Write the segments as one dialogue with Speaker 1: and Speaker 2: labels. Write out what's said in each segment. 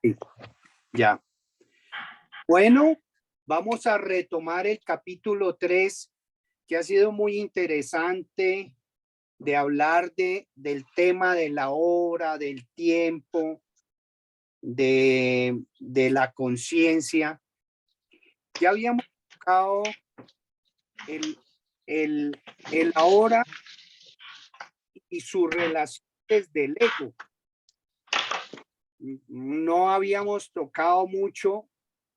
Speaker 1: Sí, ya. Bueno, vamos a retomar el capítulo 3, que ha sido muy interesante de hablar del tema de la hora, del tiempo, de la conciencia. Ya habíamos tocado el, el ahora y sus relaciones del ego. No habíamos tocado mucho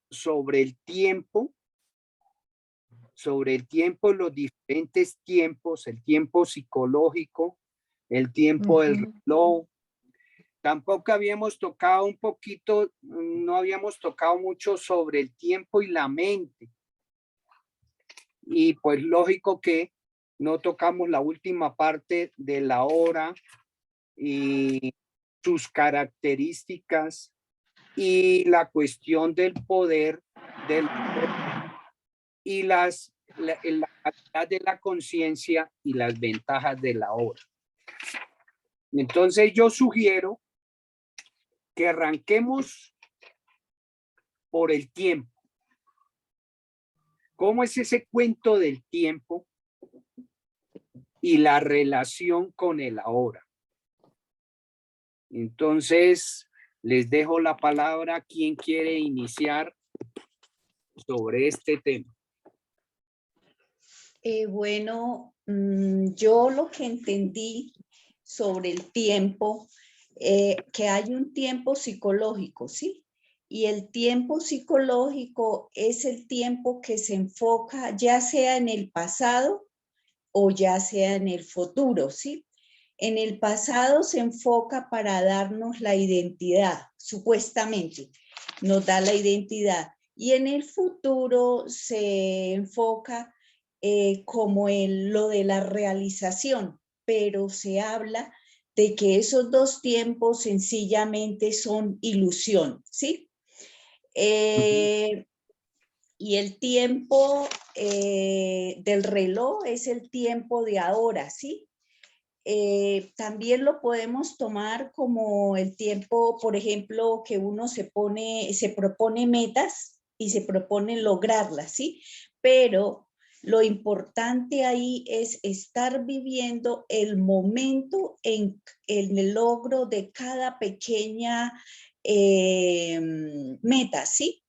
Speaker 1: sobre el tiempo, los diferentes tiempos, el tiempo psicológico, el tiempo del reloj. Tampoco habíamos tocado un poquito, no habíamos tocado mucho sobre el tiempo y la mente. Y pues lógico que no tocamos la última parte de la hora y sus características y la cuestión del poder y la calidad de la conciencia y las ventajas de la hora. Entonces yo sugiero que arranquemos por el tiempo. ¿Cómo es ese cuento del tiempo y la relación con el ahora? Entonces, les dejo la palabra a quien quiere iniciar sobre este tema.
Speaker 2: Yo lo que entendí sobre el tiempo, que hay un tiempo psicológico, ¿sí? Y el tiempo psicológico es el tiempo que se enfoca ya sea en el pasado o ya sea en el futuro, ¿sí? En el pasado se enfoca para darnos la identidad, supuestamente, nos da la identidad. Y en el futuro se enfoca como en lo de la realización, pero se habla de que esos dos tiempos sencillamente son ilusión, ¿sí? Y el tiempo del reloj es el tiempo de ahora, ¿sí? También lo podemos tomar como el tiempo, por ejemplo, que uno se propone metas y se propone lograrlas, ¿sí? Pero lo importante ahí es estar viviendo el momento en el logro de cada pequeña meta, ¿sí?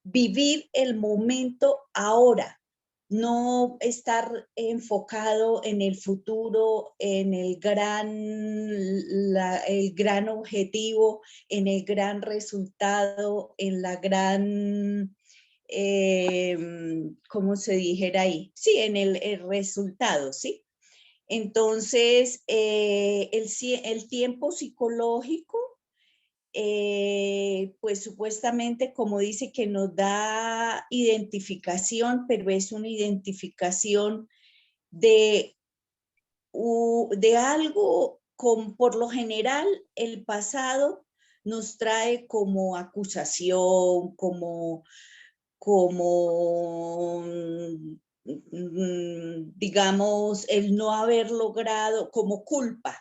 Speaker 2: Vivir el momento ahora, no estar enfocado en el futuro, en el gran objetivo, en el gran resultado, en la gran, ¿cómo se dijera ahí? Sí, en el resultado, ¿sí? Entonces, el tiempo psicológico, pues supuestamente, como dice, que nos da identificación, pero es una identificación de algo, por lo general, el pasado nos trae como acusación, como digamos, el no haber logrado, como culpa,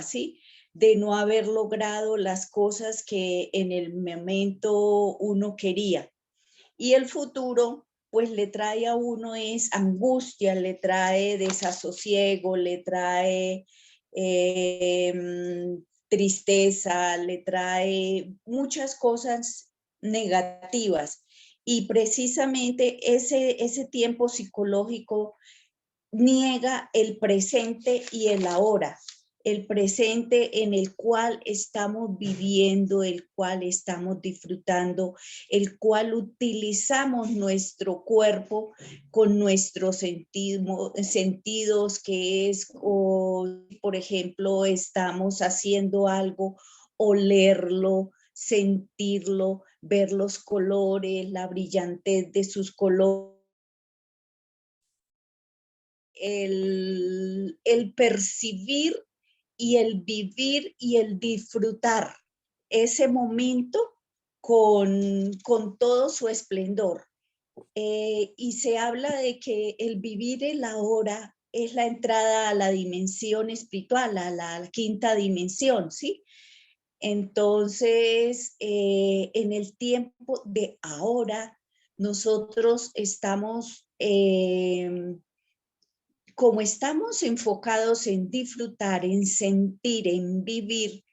Speaker 2: ¿sí? De no haber logrado las cosas que en el momento uno quería. Y el futuro, pues le trae a uno es angustia, le trae desasosiego, le trae tristeza, le trae muchas cosas negativas. Y precisamente ese tiempo psicológico niega el presente y el ahora, el presente en el cual estamos viviendo, el cual estamos disfrutando, el cual utilizamos nuestro cuerpo con nuestros sentidos, que es, o, por ejemplo, estamos haciendo algo, olerlo, sentirlo, ver los colores, la brillantez de sus colores, el percibir y el vivir y el disfrutar ese momento con todo su esplendor. Y se habla de que el vivir el ahora es la entrada a la dimensión espiritual, a la quinta dimensión, ¿sí? Entonces, en el tiempo de ahora, nosotros estamos, como estamos enfocados en disfrutar, en sentir, en vivir,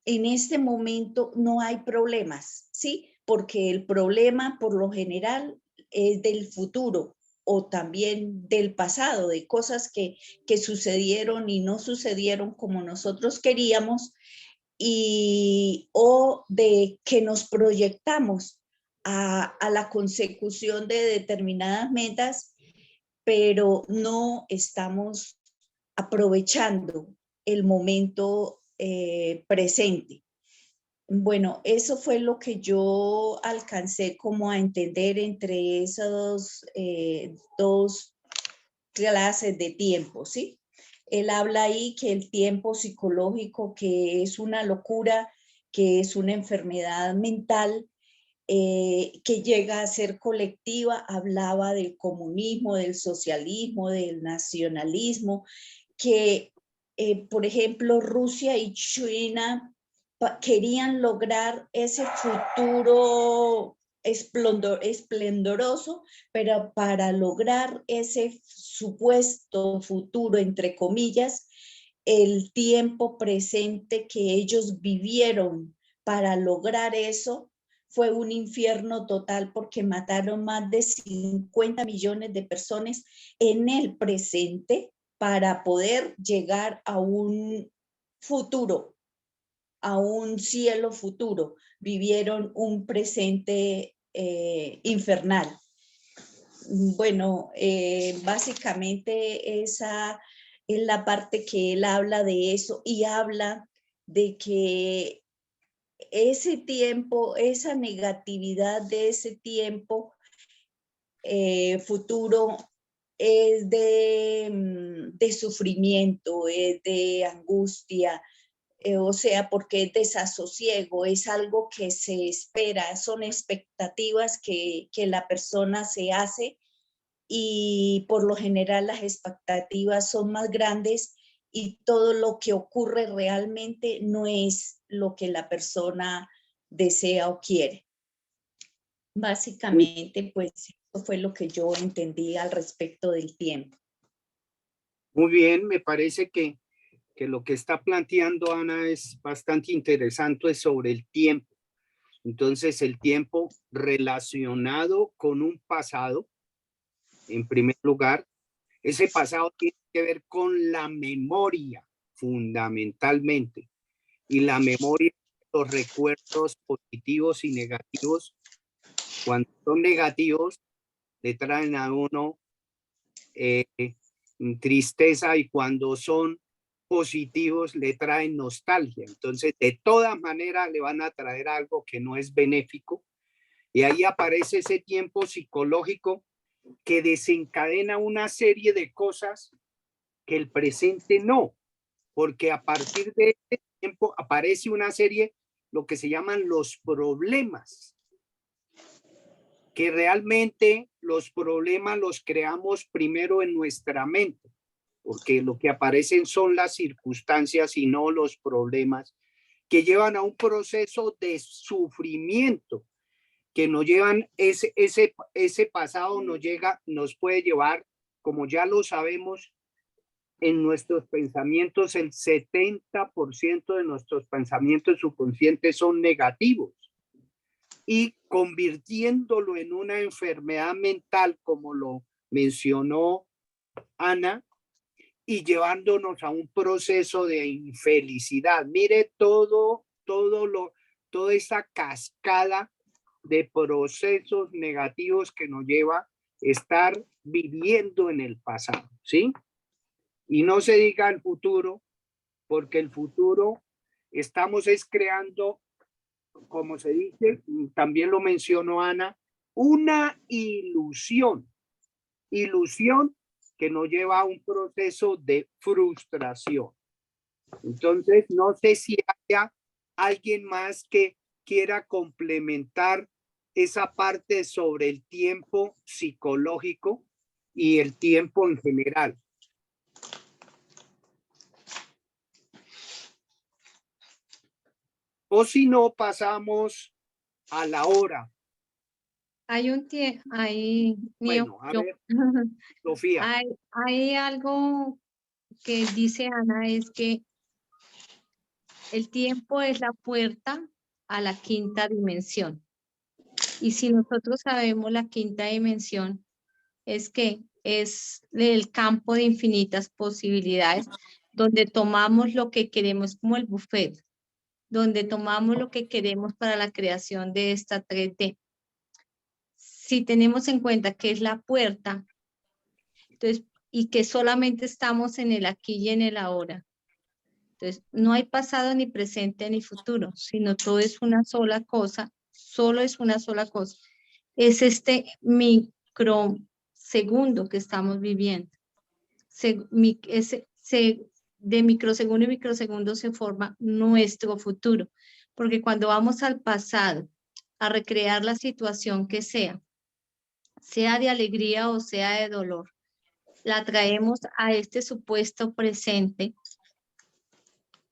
Speaker 2: en este momento no hay problemas, ¿sí? Porque el problema por lo general es del futuro o también del pasado, de cosas que sucedieron y no sucedieron como nosotros queríamos, o de que nos proyectamos a la consecución de determinadas metas, pero no estamos aprovechando el momento presente. Bueno, eso fue lo que yo alcancé como a entender entre esas dos clases de tiempo, ¿sí? Él habla ahí que el tiempo psicológico, que es una locura, que es una enfermedad mental, que llega a ser colectiva, hablaba del comunismo, del socialismo, del nacionalismo, que, por ejemplo, Rusia y China querían lograr ese futuro esplendoroso, pero para lograr ese supuesto futuro, entre comillas, el tiempo presente que ellos vivieron para lograr eso fue un infierno total porque mataron más de 50 millones de personas en el presente para poder llegar a un futuro, a un cielo futuro. Vivieron un presente infernal. Bueno, básicamente esa es la parte que él habla de eso y habla de que ese tiempo, esa negatividad de ese tiempo futuro es de sufrimiento, es de angustia, o sea, porque es desasosiego, es algo que se espera, son expectativas que la persona se hace y por lo general las expectativas son más grandes y todo lo que ocurre realmente no es lo que la persona desea o quiere. Básicamente, pues eso fue lo que yo entendí al respecto del tiempo.
Speaker 1: Muy bien, me parece que lo que está planteando Ana es bastante interesante sobre el tiempo. Entonces, el tiempo relacionado con un pasado, en primer lugar, ese pasado tiene que ver con la memoria, fundamentalmente. Y la memoria, los recuerdos positivos y negativos, cuando son negativos, le traen a uno eh, tristeza y cuando son positivos le traen nostalgia. Entonces, de todas maneras, le van a traer algo que no es benéfico. Y ahí aparece ese tiempo psicológico que desencadena una serie de cosas que el presente no, porque a partir de ese tiempo aparece una serie, lo que se llaman los problemas, que realmente los problemas los creamos primero en nuestra mente, porque lo que aparecen son las circunstancias y no los problemas que llevan a un proceso de sufrimiento, que nos llevan, ese pasado nos puede llevar, como ya lo sabemos, en nuestros pensamientos, el 70% de nuestros pensamientos subconscientes son negativos y convirtiéndolo en una enfermedad mental, como lo mencionó Ana, y llevándonos a un proceso de infelicidad. Mire toda esa cascada de procesos negativos que nos lleva a estar viviendo en el pasado, ¿sí? Y no se diga el futuro, porque el futuro estamos creando, como se dice, también lo mencionó Ana, una ilusión que nos lleva a un proceso de frustración. Entonces, no sé si haya alguien más que quiera complementar esa parte sobre el tiempo psicológico y el tiempo en general. O si no, pasamos a la hora.
Speaker 3: Hay un tiempo, hay,
Speaker 1: Bueno, a ver, Sofía.
Speaker 3: hay algo que dice Ana, es que el tiempo es la puerta a la quinta dimensión. Y si nosotros sabemos la quinta dimensión, es que es el campo de infinitas posibilidades, donde tomamos lo que queremos como el buffet, donde tomamos lo que queremos para la creación de esta 3D. Si tenemos en cuenta que es la puerta, entonces, y que solamente estamos en el aquí y en el ahora. Entonces, no hay pasado ni presente ni futuro, sino todo es una sola cosa, solo es una sola cosa. Es este microsegundo que estamos viviendo. De microsegundo en microsegundo se forma nuestro futuro, porque cuando vamos al pasado a recrear la situación que sea de alegría o sea de dolor, la traemos a este supuesto presente,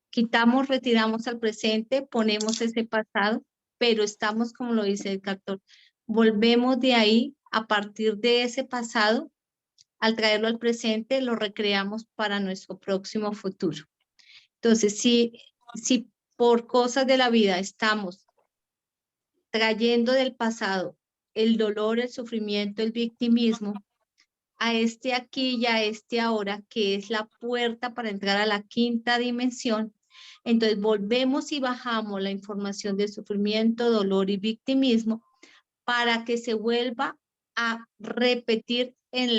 Speaker 3: quitamos, retiramos al presente, ponemos ese pasado, pero estamos, como lo dice el cartón, volvemos de ahí, a partir de ese pasado, al traerlo al presente, lo recreamos para nuestro próximo futuro. Entonces, si por cosas de la vida estamos trayendo del pasado el dolor, el sufrimiento, el victimismo, a este aquí y a este ahora, que es la puerta para entrar a la quinta dimensión, entonces volvemos y bajamos la información de sufrimiento, dolor y victimismo para que se vuelva a repetir en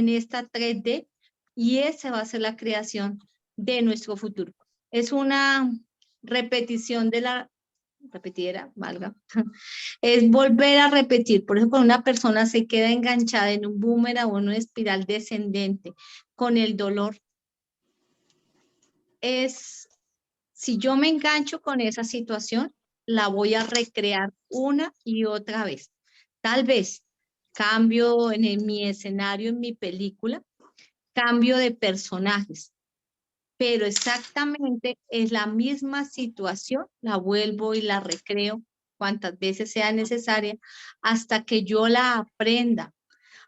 Speaker 3: esta 3D, y esa va a ser la creación de nuestro futuro. Es una repetición de la repetidera, valga, es volver a repetir. Por eso cuando una persona se queda enganchada en un boomerang o en una espiral descendente con el dolor, si yo me engancho con esa situación, la voy a recrear una y otra vez. Tal vez cambio en mi escenario, en mi película, cambio de personajes, pero exactamente es la misma situación, la vuelvo y la recreo cuantas veces sea necesaria hasta que yo la aprenda,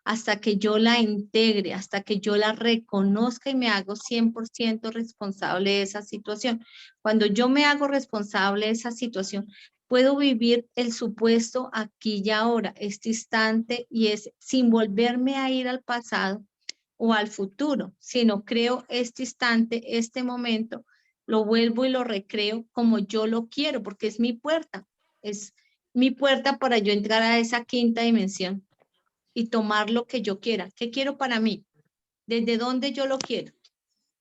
Speaker 3: hasta que yo la integre, hasta que yo la reconozca y me hago 100% responsable de esa situación. Cuando yo me hago responsable de esa situación, puedo vivir el supuesto aquí y ahora, este instante, y es sin volverme a ir al pasado o al futuro, sino creo este instante, este momento, lo vuelvo y lo recreo como yo lo quiero, porque es mi puerta para yo entrar a esa quinta dimensión y tomar lo que yo quiera. ¿Qué quiero para mí? ¿Desde dónde yo lo quiero?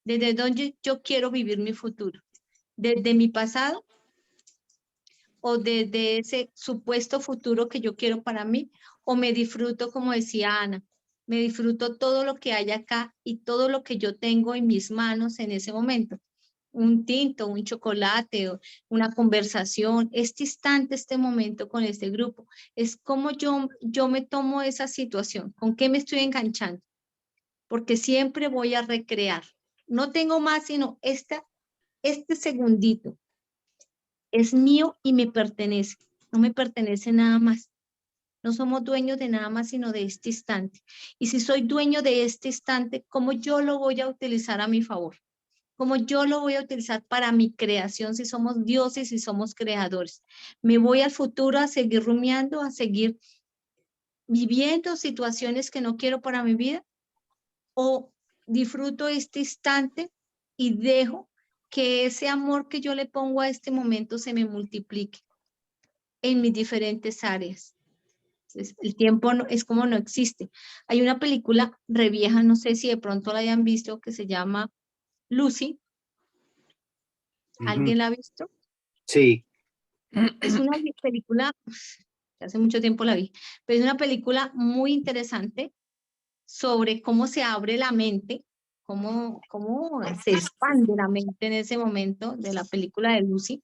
Speaker 3: ¿Desde dónde yo quiero vivir mi futuro? ¿Desde mi pasado? ¿O desde ese supuesto futuro que yo quiero para mí? ¿O me disfruto, como decía Ana, me disfruto todo lo que hay acá y todo lo que yo tengo en mis manos en ese momento? Un tinto, un chocolate, una conversación, este instante, este momento con este grupo. Es como yo me tomo esa situación, con qué me estoy enganchando, porque siempre voy a recrear. No tengo más sino este segundito. Es mío y me pertenece. No me pertenece nada más. No somos dueños de nada más sino de este instante. Y si soy dueño de este instante, ¿cómo yo lo voy a utilizar a mi favor? ¿Cómo yo lo voy a utilizar para mi creación si somos dioses y somos creadores? ¿Me voy al futuro a seguir rumiando, a seguir viviendo situaciones que no quiero para mi vida? ¿O disfruto este instante y dejo que ese amor que yo le pongo a este momento se me multiplique en mis diferentes áreas? Entonces, el tiempo es como no existe. Hay una película re vieja, no sé si de pronto la hayan visto, que se llama Lucy. ¿Alguien la ha visto?
Speaker 1: Sí.
Speaker 3: Es una película, hace mucho tiempo la vi, pero es una película muy interesante sobre cómo se abre la mente, cómo se expande la mente en ese momento de la película de Lucy.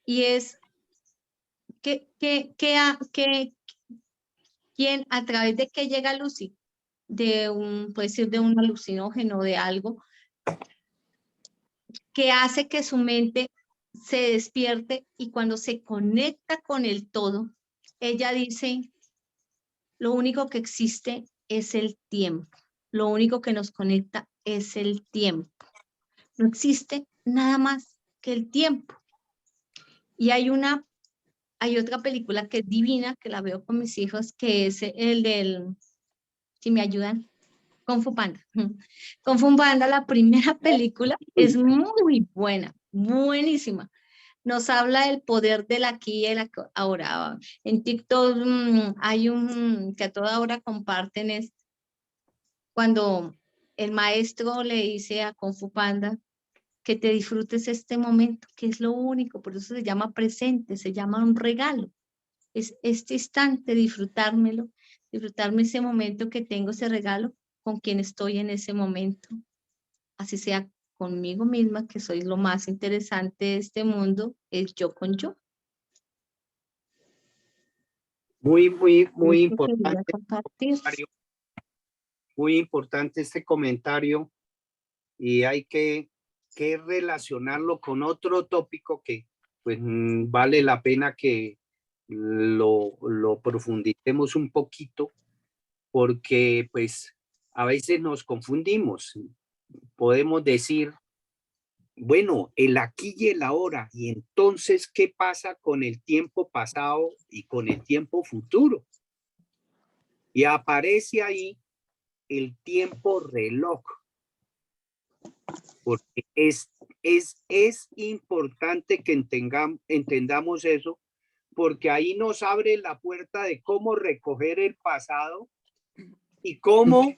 Speaker 3: Y es ¿quién, a través de qué llega Lucy? Puede ser de un alucinógeno, de algo, que hace que su mente se despierte y cuando se conecta con el todo, ella dice, lo único que existe es el tiempo. Lo único que nos conecta es el tiempo. No existe nada más que el tiempo. Y hay otra película que es divina, que la veo con mis hijos, que es el del, si me ayudan, Kung Fu Panda. Kung Fu Panda, la primera película, es muy buena, buenísima. Nos habla del poder del aquí y el ahora. En TikTok hay un que a toda hora comparten, es cuando el maestro le dice a Kung Fu Panda que te disfrutes este momento, que es lo único, por eso se llama presente, se llama un regalo. Es este instante, disfrutármelo, disfrutarme ese momento que tengo, ese regalo con quien estoy en ese momento. Así sea conmigo misma, que soy lo más interesante de este mundo, es yo con yo.
Speaker 1: Muy
Speaker 3: Esto quería
Speaker 1: importante.
Speaker 3: compartir.
Speaker 1: Muy importante este comentario y hay que relacionarlo con otro tópico que pues vale la pena que lo profundicemos un poquito porque pues a veces nos confundimos. Podemos decir, bueno, el aquí y el ahora, y entonces, ¿qué pasa con el tiempo pasado y con el tiempo futuro? Y aparece ahí el tiempo reloj, porque es importante que entendamos eso, porque ahí nos abre la puerta de cómo recoger el pasado y cómo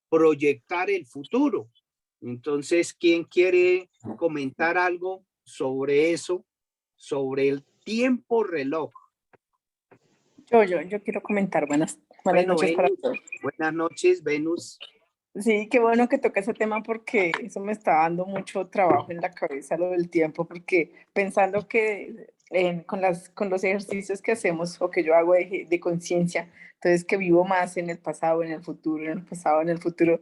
Speaker 1: proyectar el futuro. Entonces, ¿quién quiere comentar algo sobre eso, sobre el tiempo reloj?
Speaker 4: Yo quiero comentar. Buenas
Speaker 1: Bueno,
Speaker 4: noches para
Speaker 1: Venus,
Speaker 4: todos.
Speaker 1: buenas noches, Venus.
Speaker 4: Sí, qué bueno que toque ese tema porque eso me está dando mucho trabajo en la cabeza, lo del tiempo, porque pensando que con los ejercicios que hacemos o que yo hago de conciencia, entonces que vivo más en el pasado, en el futuro, en el pasado, en el futuro,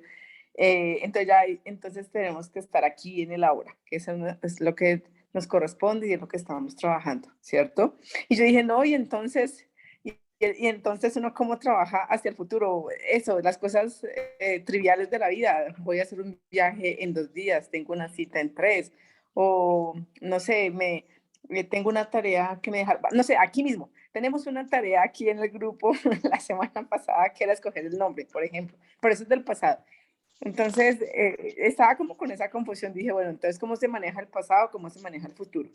Speaker 4: entonces tenemos que estar aquí en el ahora, que eso es lo que nos corresponde y es lo que estamos trabajando, ¿cierto? Y yo dije, no, y entonces... Y entonces uno cómo trabaja hacia el futuro, eso, las cosas triviales de la vida. Voy a hacer un viaje en 2 días, tengo una cita en 3, o no sé, tengo una tarea que me dejaron, no sé, aquí mismo. Tenemos una tarea aquí en el grupo la semana pasada que era escoger el nombre, por ejemplo, por eso es del pasado. Entonces, estaba como con esa confusión, dije, bueno, entonces, ¿cómo se maneja el pasado? ¿Cómo se maneja el futuro?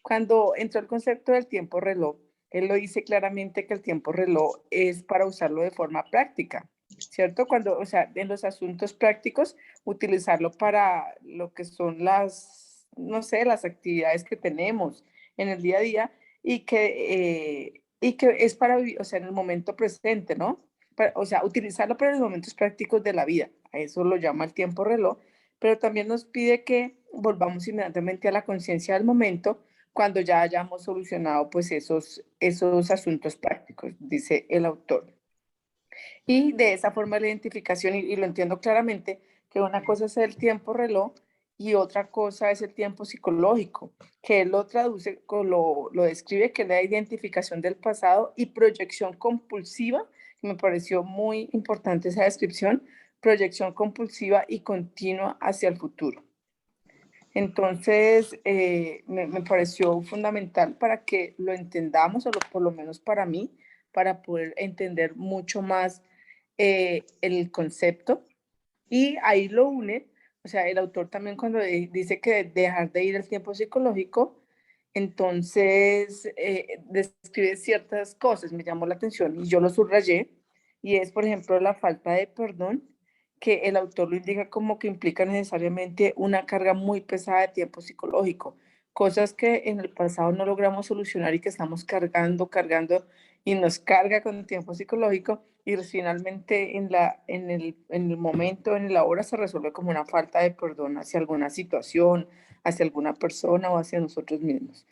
Speaker 4: Cuando entró el concepto del tiempo reloj, él lo dice claramente que el tiempo reloj es para usarlo de forma práctica, ¿cierto? Cuando, o sea, en los asuntos prácticos, utilizarlo para lo que son las, no sé, las actividades que tenemos en el día a día y que es para vivir, o sea, en el momento presente, ¿no? O sea, utilizarlo para los momentos prácticos de la vida. A eso lo llama el tiempo reloj, pero también nos pide que volvamos inmediatamente a la conciencia del momento cuando ya hayamos solucionado pues esos asuntos prácticos, dice el autor. Y de esa forma la identificación, y lo entiendo claramente, que una cosa es el tiempo reloj y otra cosa es el tiempo psicológico, que él lo traduce, lo describe, que es la identificación del pasado y proyección compulsiva, que me pareció muy importante esa descripción, proyección compulsiva y continua hacia el futuro. Entonces, me pareció fundamental para que lo entendamos, o por lo menos para mí, para poder entender mucho más el concepto. Y ahí lo une, o sea, el autor también cuando dice que dejar de ir al tiempo psicológico, entonces describe ciertas cosas, me llamó la atención y yo lo subrayé, y es, por ejemplo, la falta de perdón, que el autor lo indica como que implica necesariamente una carga muy pesada de tiempo psicológico, cosas que en el pasado no logramos solucionar y que estamos cargando y nos carga con tiempo psicológico y finalmente en el momento, en el ahora se resuelve como una falta de perdón hacia alguna situación, hacia alguna persona o hacia nosotros mismos.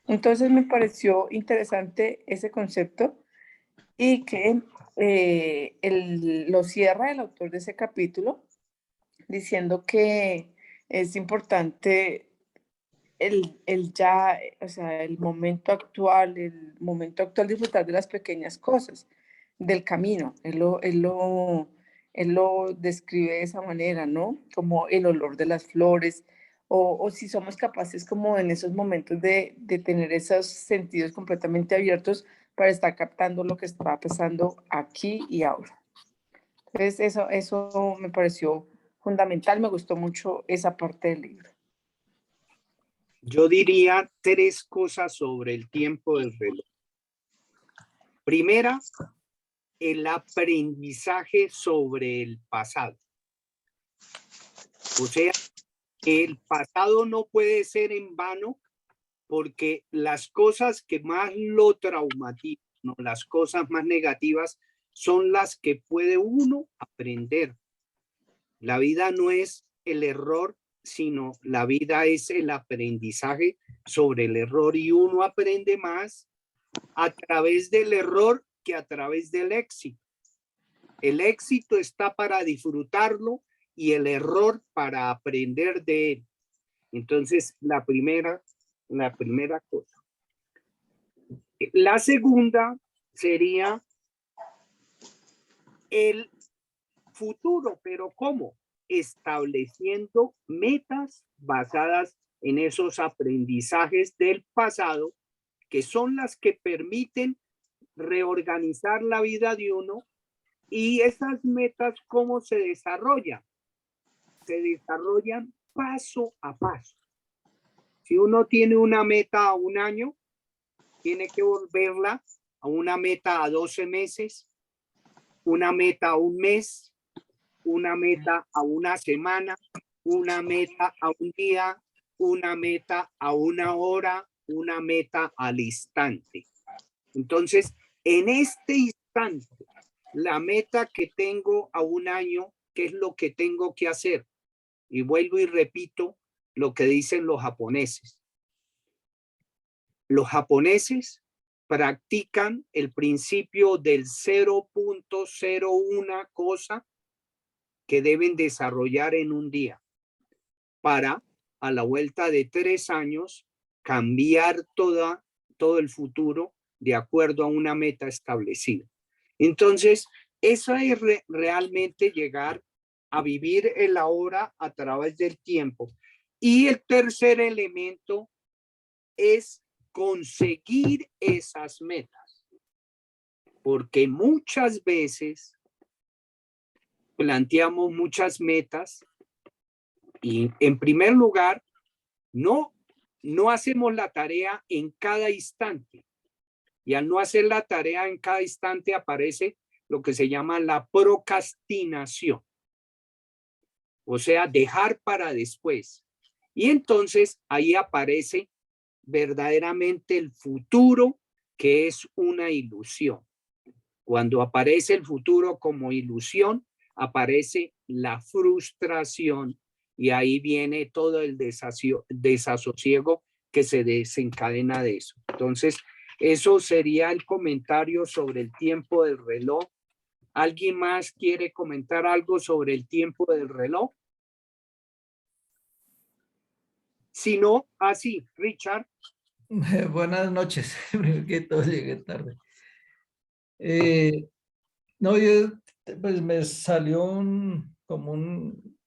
Speaker 4: Entonces me pareció interesante ese concepto y que lo cierra el autor de ese capítulo diciendo que es importante o sea, el momento actual, disfrutar de las pequeñas cosas, del camino. Él lo describe de esa manera, ¿no? Como el olor de las flores, o si somos capaces como en esos momentos de tener esos sentidos completamente abiertos para estar captando lo que está pasando aquí y ahora. Entonces, eso me pareció fundamental, me gustó mucho esa parte del libro.
Speaker 1: Yo diría 3 cosas sobre el tiempo del reloj. Primera, el aprendizaje sobre el pasado. O sea, el pasado no puede ser en vano porque las cosas que más lo traumatizan, ¿no? Las cosas más negativas son las que puede uno aprender. La vida no es el error, sino la vida es el aprendizaje sobre el error y uno aprende más a través del error que a través del éxito. El éxito está para disfrutarlo y el error para aprender de él. Entonces, la primera cosa. La segunda sería el futuro, pero ¿cómo? Estableciendo metas basadas en esos aprendizajes del pasado, que son las que permiten reorganizar la vida de uno. Y esas metas, ¿cómo se desarrollan? Se desarrollan paso a paso. Si uno tiene una meta a un año, tiene que volverla a una meta a 12 meses, una meta a un mes, una meta a una semana, una meta a un día, una meta a una hora, una meta al instante. Entonces, en este instante, la meta que tengo a un año, ¿qué es lo que tengo que hacer? Y vuelvo y repito lo que dicen los japoneses. Los japoneses practican el principio del 0.01 cosa que deben desarrollar en un día para, a la vuelta de 3 años, cambiar todo el futuro de acuerdo a una meta establecida. Entonces, eso es realmente llegar a vivir el ahora a través del tiempo. Y el tercer elemento es conseguir esas metas, porque muchas veces planteamos muchas metas y en primer lugar no hacemos la tarea en cada instante, y al no hacer la tarea en cada instante aparece lo que se llama la procrastinación, o sea, dejar para después. Y entonces ahí aparece verdaderamente el futuro, que es una ilusión. Cuando aparece el futuro como ilusión, aparece la frustración y ahí viene todo el desasosiego que se desencadena de eso. Entonces, eso sería el comentario sobre el tiempo del reloj. ¿Alguien más quiere comentar algo sobre el tiempo del reloj? Si no, así, Richard.
Speaker 5: Buenas noches, primero que todo llegué tarde. No, yo, pues me salió como un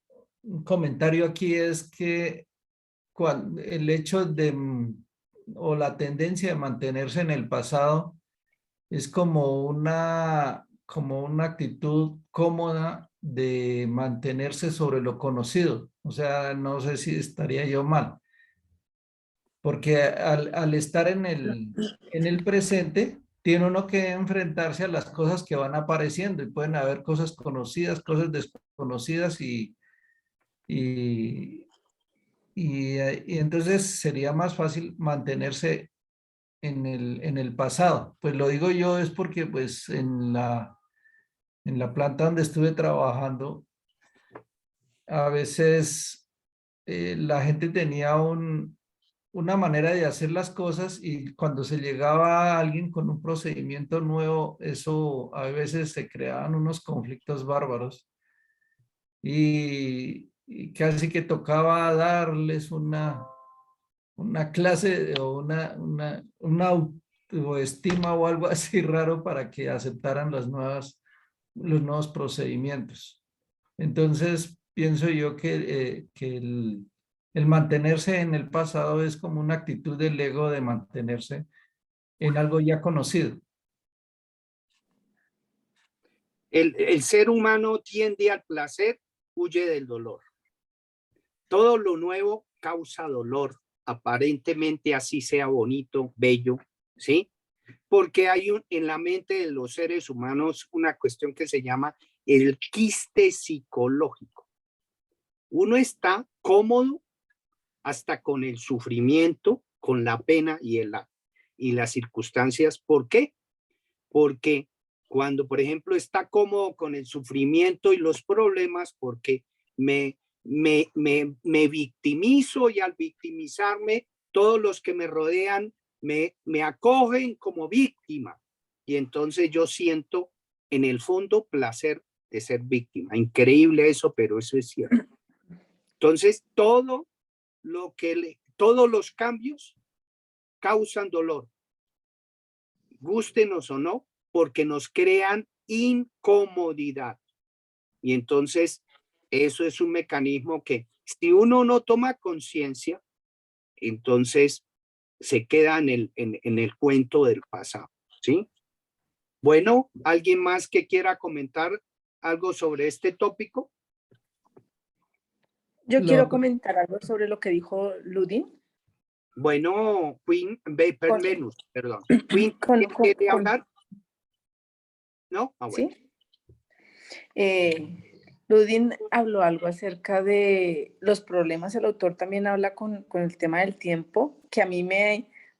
Speaker 5: comentario aquí, es que el hecho de, o la tendencia de mantenerse en el pasado es como una actitud cómoda de mantenerse sobre lo conocido. O sea, no sé si estaría yo mal. Porque al estar en el presente, tiene uno que enfrentarse a las cosas que van apareciendo y pueden haber cosas conocidas, cosas desconocidas y entonces sería más fácil mantenerse en el pasado. Pues lo digo yo es porque pues en la planta donde estuve trabajando, a veces la gente tenía una manera de hacer las cosas y cuando se llegaba a alguien con un procedimiento nuevo, eso a veces se creaban unos conflictos bárbaros y casi que tocaba darles una clase o una autoestima o algo así raro para que aceptaran los nuevos procedimientos. Entonces, pienso yo que el mantenerse en el pasado es como una actitud del ego de mantenerse en algo ya conocido.
Speaker 1: El ser humano tiende al placer, huye del dolor. Todo lo nuevo causa dolor, aparentemente así sea bonito, bello, ¿sí? Porque hay en la mente de los seres humanos una cuestión que se llama el quiste psicológico. Uno está cómodo hasta con el sufrimiento, con la pena y las circunstancias. ¿Por qué? Porque cuando, por ejemplo, está cómodo con el sufrimiento y los problemas, porque me victimizo, y al victimizarme, todos los que me rodean me acogen como víctima. Y entonces yo siento en el fondo placer de ser víctima. Increíble eso, pero eso es cierto. Entonces, todos los cambios causan dolor, gústenos o no, porque nos crean incomodidad. Y entonces, eso es un mecanismo que si uno no toma conciencia, entonces se queda en el cuento del pasado, ¿sí? Bueno, ¿alguien más que quiera comentar algo sobre este tópico?
Speaker 4: Yo quiero comentar algo sobre lo que dijo Ludin.
Speaker 1: Bueno, Queen, Venus, perdón. Queen, ¿quiere hablar? ¿No? Ah, bueno.
Speaker 4: Sí. Ludin habló algo acerca de los problemas. El autor también habla con el tema del tiempo, que a mí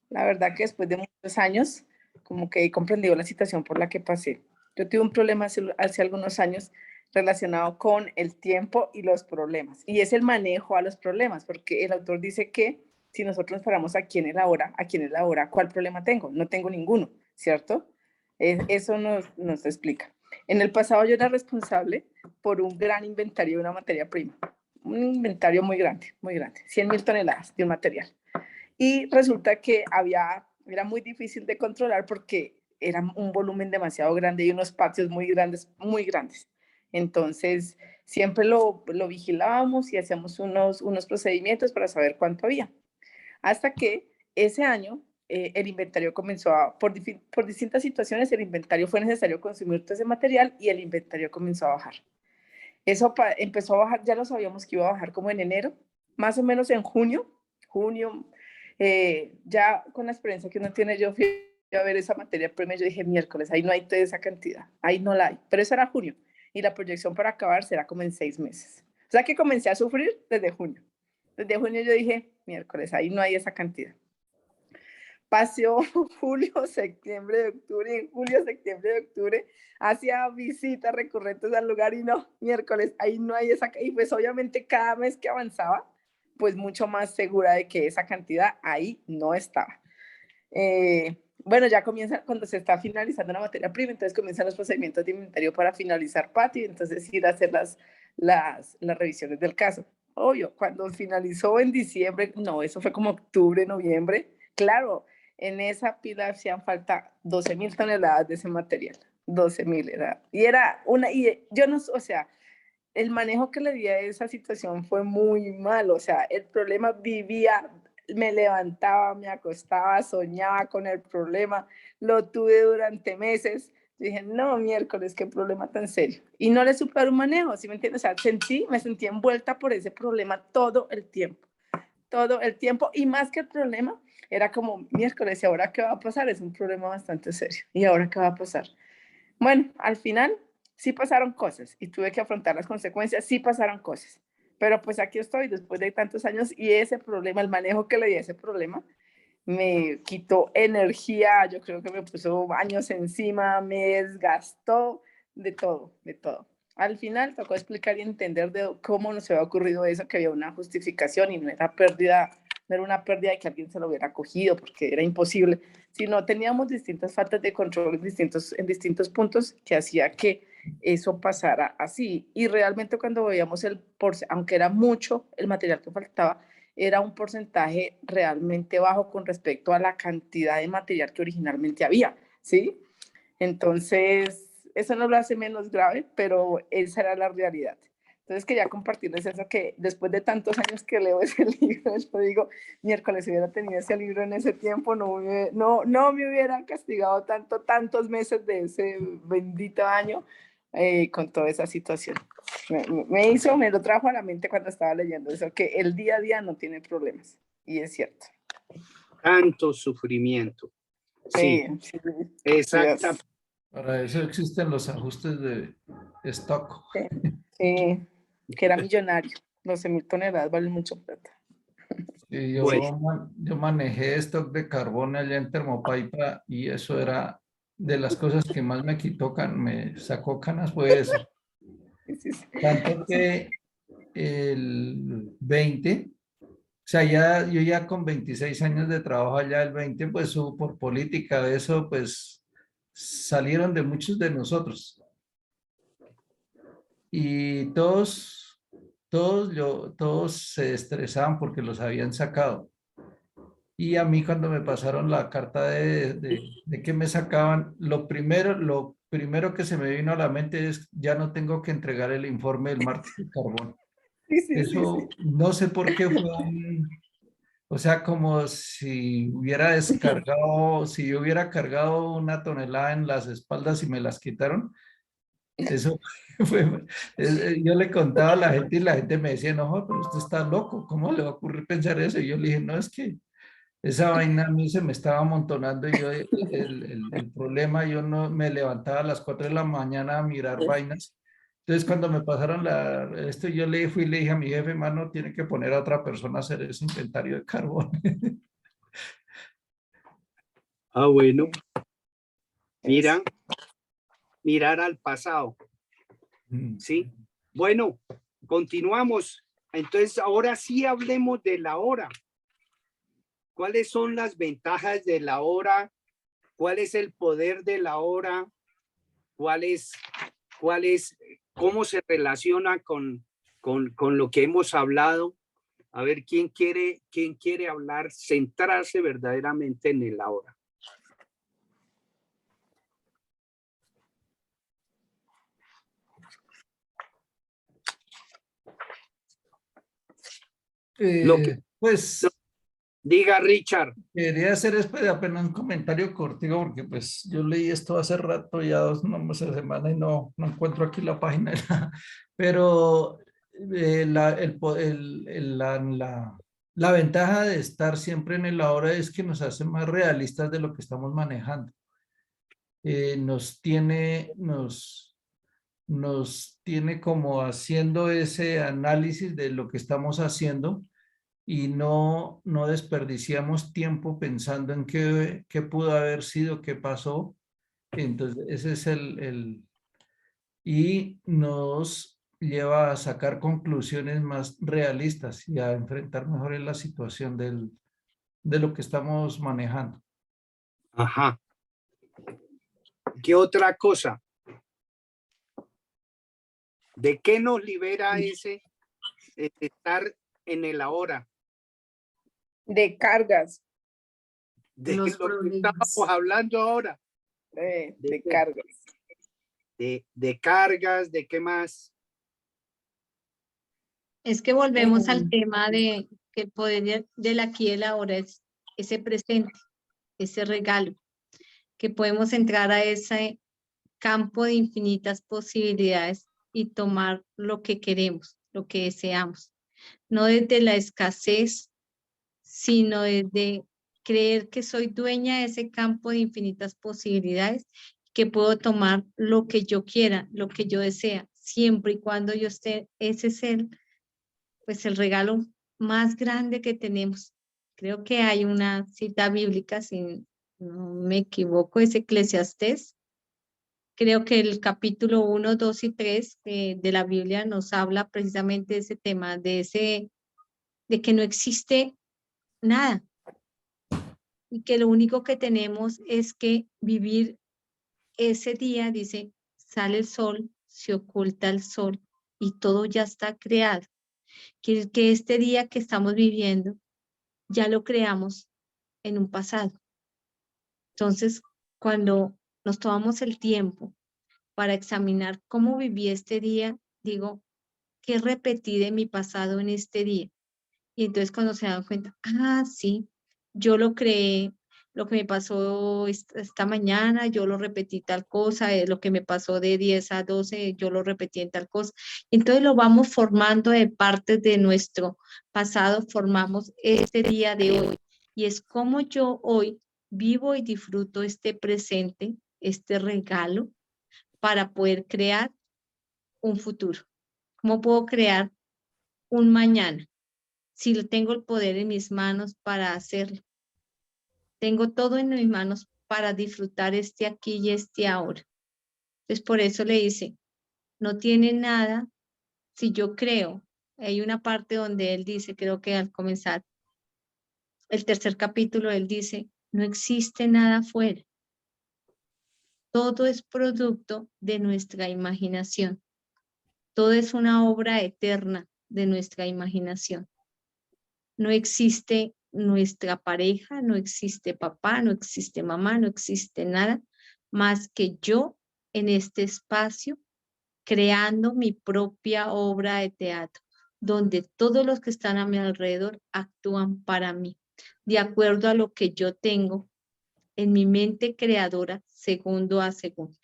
Speaker 4: la verdad que después de muchos años, como que he comprendido la situación por la que pasé. Yo tuve un problema hace algunos años relacionado con el tiempo y los problemas. Y es el manejo a los problemas, porque el autor dice que si nosotros nos paramos aquí en el ahora, ¿cuál problema tengo? No tengo ninguno, ¿cierto? Eso nos explica. En el pasado yo era responsable por un gran inventario de una materia prima, un inventario muy grande, 100.000 toneladas de un material. Y resulta que era muy difícil de controlar porque era un volumen demasiado grande y unos patios muy grandes, muy grandes. Entonces, siempre lo vigilábamos y hacíamos unos procedimientos para saber cuánto había. Hasta que ese año el inventario comenzó por distintas situaciones, el inventario fue necesario consumir todo ese material y el inventario comenzó a bajar. Eso empezó a bajar, ya lo sabíamos que iba a bajar como en enero, más o menos en junio, ya con la experiencia que uno tiene, yo fui a ver esa materia prima, yo dije miércoles, ahí no hay toda esa cantidad, ahí no la hay, pero eso era junio y la proyección para acabar será como en 6 meses. O sea que comencé a sufrir desde junio. Desde junio yo dije, miércoles, ahí no hay esa cantidad. Pasó julio, septiembre, octubre, en julio, septiembre, octubre, hacía visitas recurrentes al lugar y no, miércoles, ahí no hay esa, y pues obviamente cada mes que avanzaba, pues mucho más segura de que esa cantidad ahí no estaba. Bueno, ya comienza cuando se está finalizando la materia prima, entonces comienzan los procedimientos de inventario para finalizar patio, entonces ir a hacer las revisiones del caso. Obvio, cuando finalizó en diciembre, no, eso fue como octubre, noviembre, claro, en esa pila hacían falta 12.000 toneladas de ese material, 12.000 era, y era una, y yo no, o sea, el manejo que le di a esa situación fue muy malo, o sea, el problema me levantaba, me acostaba, soñaba con el problema, lo tuve durante meses, dije, no, miércoles, qué problema tan serio, y no le supe dar un manejo, ¿sí me entiendes? O sea, me sentí envuelta por ese problema todo el tiempo, y más que el problema, era como, miércoles, ¿y ahora qué va a pasar? Es un problema bastante serio, ¿y ahora qué va a pasar? Bueno, al final sí pasaron cosas y tuve que afrontar las consecuencias, sí pasaron cosas, pero pues aquí estoy después de tantos años y ese problema, el manejo que le di a ese problema, me quitó energía, yo creo que me puso años encima, me desgastó de todo, de todo. Al final tocó explicar y entender de cómo nos había ocurrido eso, que había una justificación y no era una pérdida de que alguien se lo hubiera cogido, porque era imposible, sino teníamos distintas faltas de control en distintos puntos que hacía que eso pasara así. Y realmente cuando veíamos aunque era mucho el material que faltaba, era un porcentaje realmente bajo con respecto a la cantidad de material que originalmente había, ¿sí? Entonces, eso no lo hace menos grave, pero esa era la realidad. Entonces quería compartirles eso, que después de tantos años que leo ese libro, yo digo, miércoles, si hubiera tenido ese libro en ese tiempo, no me hubieran castigado tantos meses de ese bendito año con toda esa situación. Me lo trajo a la mente cuando estaba leyendo eso, que el día a día no tiene problemas, y es cierto.
Speaker 1: Tanto sufrimiento. Sí,
Speaker 4: Sí,
Speaker 1: exactamente.
Speaker 5: Para eso existen los ajustes de stock.
Speaker 4: Sí, que era millonario. 12.000 toneladas valen mucho plata.
Speaker 5: Y
Speaker 1: Bueno.
Speaker 5: yo manejé stock de carbón allá en Termopaipa y eso era de las cosas que más me quitó, me sacó canas, fue eso.
Speaker 4: Sí, sí.
Speaker 5: Tanto que el 20, o sea, yo ya con 26 años de trabajo allá, el 20, pues por política de eso, pues salieron de muchos de nosotros. Y todos se estresaban porque los habían sacado. Y a mí cuando me pasaron la carta de que me sacaban, lo primero que se me vino a la mente es, ya no tengo que entregar el informe del martes de carbón.
Speaker 4: Sí.
Speaker 5: Eso no sé por qué fue o sea, como si hubiera descargado, si yo hubiera cargado una tonelada en las espaldas y me las quitaron. Eso fue, yo le contaba a la gente y la gente me decía, no, pero usted está loco, ¿cómo le va a ocurrir pensar eso? Y yo le dije, no, es que esa vaina a mí se me estaba amontonando y yo, el problema, yo no me levantaba a las 4 de la mañana a mirar vainas. Entonces, cuando me pasaron esto, yo fui y le dije a mi jefe, mano, tiene que poner a otra persona a hacer ese inventario de carbón.
Speaker 1: Ah, bueno. Mira, mirar al pasado. ¿Sí? Bueno, continuamos. Entonces, ahora sí hablemos de la hora. ¿Cuáles son las ventajas de la hora? ¿Cuál es el poder de la hora? ¿Cómo se relaciona con lo que hemos hablado? A ver, ¿quién quiere hablar, centrarse verdaderamente en el ahora?
Speaker 5: Pues
Speaker 1: Diga, Richard.
Speaker 5: quería hacer apenas un comentario cortico porque pues yo leí esto hace rato, ya no más de semana y no encuentro aquí la página, pero la ventaja de estar siempre en el ahora es que nos hace más realistas de lo que estamos manejando. Nos tiene como haciendo ese análisis de lo que estamos haciendo y no desperdiciamos tiempo pensando en qué pudo haber sido, qué pasó. Entonces, ese es y nos lleva a sacar conclusiones más realistas y a enfrentar mejor en la situación de lo que estamos manejando.
Speaker 1: Ajá. ¿Qué otra cosa? ¿De qué nos libera ese estar en el ahora?
Speaker 4: De cargas.
Speaker 1: De
Speaker 2: Los
Speaker 1: lo que
Speaker 2: problemas.
Speaker 1: estamos hablando ahora.
Speaker 4: De cargas.
Speaker 1: De cargas, ¿de qué más?
Speaker 3: Es que volvemos al tema de que el poder del aquí y el ahora es ese presente, ese regalo, que podemos entrar a ese campo de infinitas posibilidades y tomar lo que queremos, lo que deseamos. No desde la escasez, sino desde creer que soy dueña de ese campo de infinitas posibilidades, que puedo tomar lo que yo quiera, lo que yo desea, siempre y cuando yo esté, ese es pues el regalo más grande que tenemos. Creo que hay una cita bíblica, si no me equivoco, es Eclesiastés. Creo que el capítulo 1, 2 y 3 de la Biblia nos habla precisamente de ese tema, de que no existe nada y que lo único que tenemos es que vivir ese día, dice, sale el sol, se oculta el sol y todo ya está creado. que este día que estamos viviendo ya lo creamos en un pasado. Entonces, cuando nos tomamos el tiempo para examinar cómo viví este día, digo, ¿qué repetí de mi pasado en este día? Y entonces cuando se dan cuenta, sí, yo lo creé, lo que me pasó esta mañana, yo lo repetí tal cosa, lo que me pasó de 10 a 12, yo lo repetí en tal cosa. Entonces lo vamos formando de partes de nuestro pasado, formamos este día de hoy. Y es como yo hoy vivo y disfruto este presente, este regalo, para poder crear un futuro. ¿Cómo puedo crear un mañana? Si tengo el poder en mis manos para hacerlo. Tengo todo en mis manos para disfrutar este aquí y este ahora. Entonces, por eso le dice, no tiene nada, si yo creo, hay una parte donde él dice, creo que al comenzar el tercer capítulo, él dice, no existe nada afuera. Todo es producto de nuestra imaginación. Todo es una obra eterna de nuestra imaginación. No existe nuestra pareja, no existe papá, no existe mamá, no existe nada más que yo en este espacio creando mi propia obra de teatro, donde todos los que están a mi alrededor actúan para mí, de acuerdo a lo que yo tengo en mi mente creadora segundo a segundo.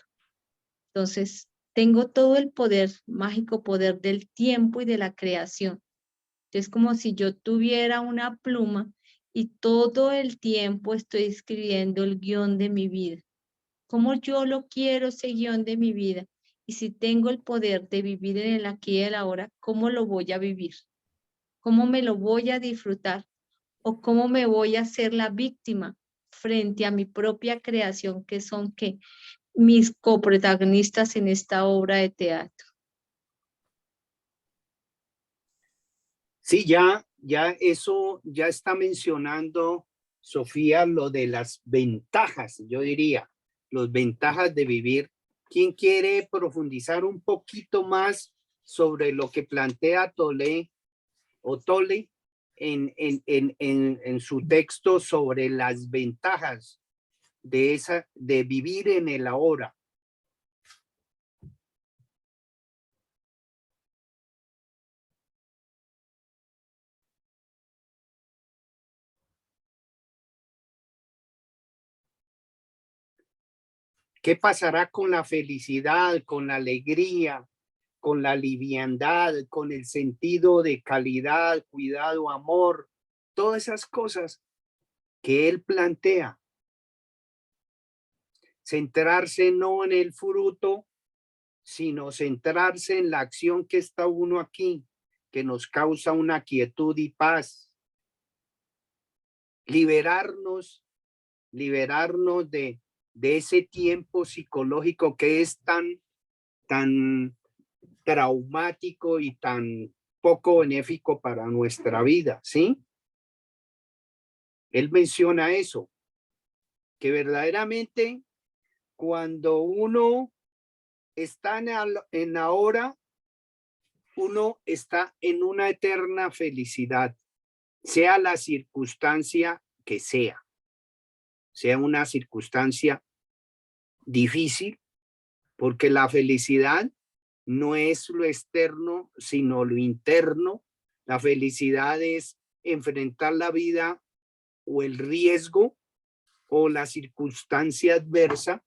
Speaker 3: Entonces, tengo todo el poder, mágico poder del tiempo y de la creación. Es como si yo tuviera una pluma y todo el tiempo estoy escribiendo el guión de mi vida. ¿Cómo yo lo quiero ese guión de mi vida? Y si tengo el poder de vivir en el aquí y el ahora, ¿cómo lo voy a vivir? ¿Cómo me lo voy a disfrutar? ¿O cómo me voy a hacer la víctima frente a mi propia creación, que son ¿qué? Mis coprotagonistas en esta obra de teatro?
Speaker 1: Sí, ya eso ya está mencionando Sofía, lo de las ventajas, yo diría, las ventajas de vivir. ¿Quién quiere profundizar un poquito más sobre lo que plantea Tolle en su texto sobre las ventajas de vivir en el ahora? ¿Qué pasará con la felicidad, con la alegría, con la liviandad, con el sentido de calidad, cuidado, amor, todas esas cosas que él plantea? Centrarse no en el fruto, sino centrarse en la acción que está uno aquí, que nos causa una quietud y paz. Liberarnos de ese tiempo psicológico que es tan traumático y tan poco benéfico para nuestra vida, ¿sí? Él menciona eso, que verdaderamente cuando uno está en ahora, uno está en una eterna felicidad, sea la circunstancia que sea una circunstancia difícil, porque la felicidad no es lo externo, sino lo interno. La felicidad es enfrentar la vida o el riesgo o la circunstancia adversa,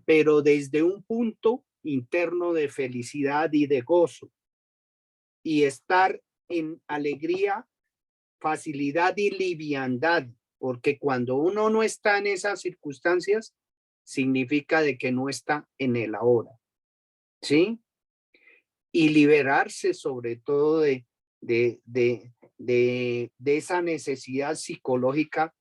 Speaker 1: pero desde un punto interno de felicidad y de gozo, y estar en alegría, facilidad y liviandad, porque cuando uno no está en esas circunstancias, significa de que no está en el ahora, ¿sí? Y liberarse sobre todo de esa necesidad psicológica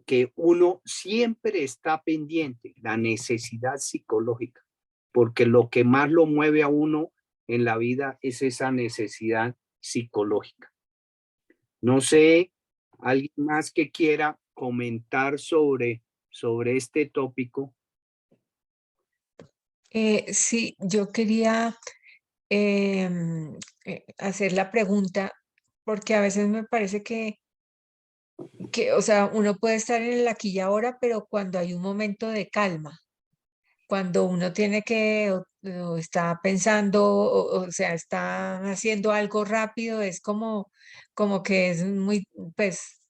Speaker 1: que uno siempre está pendiente, la necesidad psicológica, porque lo que más lo mueve a uno en la vida es esa necesidad psicológica. No sé, alguien más que quiera comentar sobre este tópico.
Speaker 6: Sí, yo quería hacer la pregunta, porque a veces me parece o sea, uno puede estar en el aquí y ahora, pero cuando hay un momento de calma, cuando uno tiene que, o está pensando, o sea, está haciendo algo rápido, es como que es muy, pues,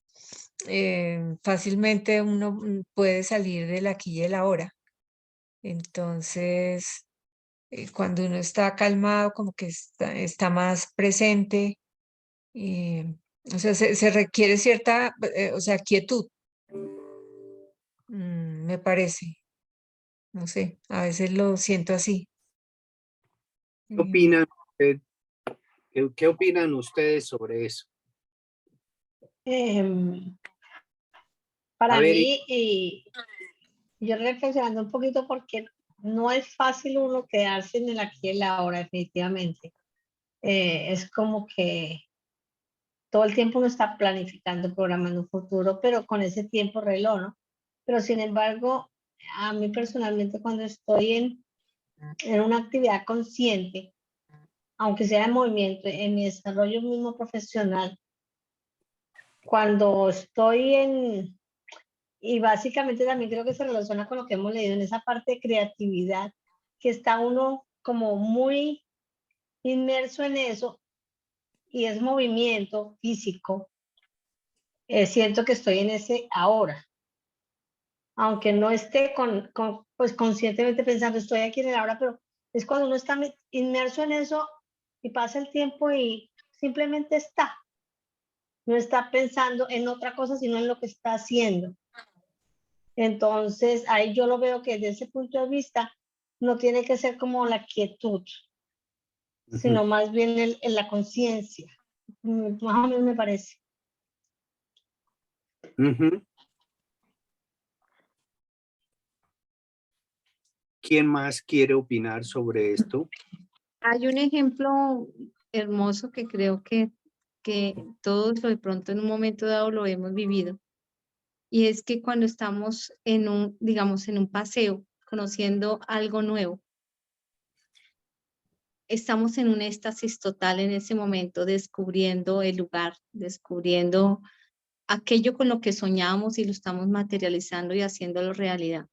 Speaker 6: fácilmente uno puede salir del aquí y el ahora. Entonces, cuando uno está calmado, como que está más presente, o sea, se requiere cierta, o sea, quietud, me parece. No sé, a veces lo siento así.
Speaker 1: ¿Qué
Speaker 6: Mm,
Speaker 1: opinan, usted- qué opinan ustedes sobre eso?
Speaker 7: Em,
Speaker 1: A
Speaker 7: para
Speaker 1: ver,
Speaker 7: mí, yo reflexionando un poquito porque no es fácil uno quedarse en el aquí y el ahora, definitivamente. Es como que todo el tiempo uno está planificando, programando un futuro, pero con ese tiempo reloj, ¿no? Pero sin embargo, a mí personalmente cuando estoy en una actividad consciente, aunque sea en movimiento, en mi desarrollo mismo profesional, cuando estoy y básicamente también creo que se relaciona con lo que hemos leído en esa parte de creatividad, que está uno como muy inmerso en eso y es movimiento físico. Siento que estoy en ese ahora, aunque no esté pues conscientemente pensando estoy aquí en el ahora, pero es cuando uno está inmerso en eso y pasa el tiempo y simplemente está, no está pensando en otra cosa, sino en lo que está haciendo. Entonces, ahí yo lo veo que desde ese punto de vista no tiene que ser como la quietud, sino más bien en la conciencia. Más o menos me parece.
Speaker 1: ¿Quién más quiere opinar sobre esto?
Speaker 3: Hay un ejemplo hermoso que creo que todos de pronto en un momento dado lo hemos vivido. Y es que cuando estamos en un, digamos, en un paseo, conociendo algo nuevo, estamos en un éxtasis total en ese momento, descubriendo el lugar, descubriendo aquello con lo que soñamos y lo estamos materializando y haciéndolo realidad.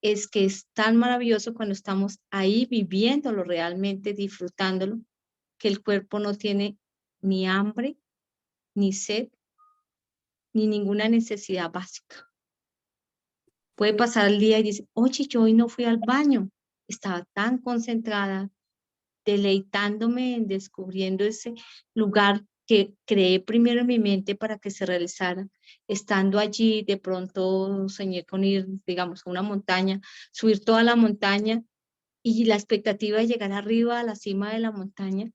Speaker 3: Es que es tan maravilloso cuando estamos ahí viviéndolo realmente, disfrutándolo, que el cuerpo no tiene ni hambre, ni sed, ni ninguna necesidad básica. Puede pasar el día y dice, oye, yo hoy no fui al baño. Estaba tan concentrada, deleitándome en descubriendo ese lugar que creé primero en mi mente para que se realizara. Estando allí, de pronto soñé con ir, digamos, a una montaña, subir toda la montaña y la expectativa de llegar arriba a la cima de la montaña.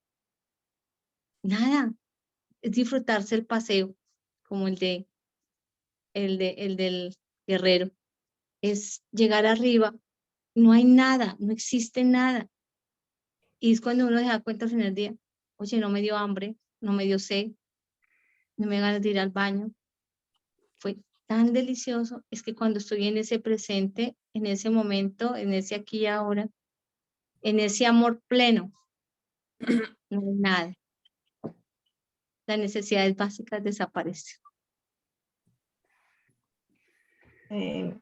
Speaker 3: Nada, es disfrutarse el paseo, como el del guerrero. Es llegar arriba, no hay nada, no existe nada. Y es cuando uno se da cuenta al final del día, oye, no me dio hambre, no me dio sed, no me dio ganas de ir al baño. Fue tan delicioso, es que cuando estoy en ese presente, en ese momento, en ese aquí y ahora, en ese amor pleno, no hay nada. Las necesidades básicas desaparecen.
Speaker 7: Eh,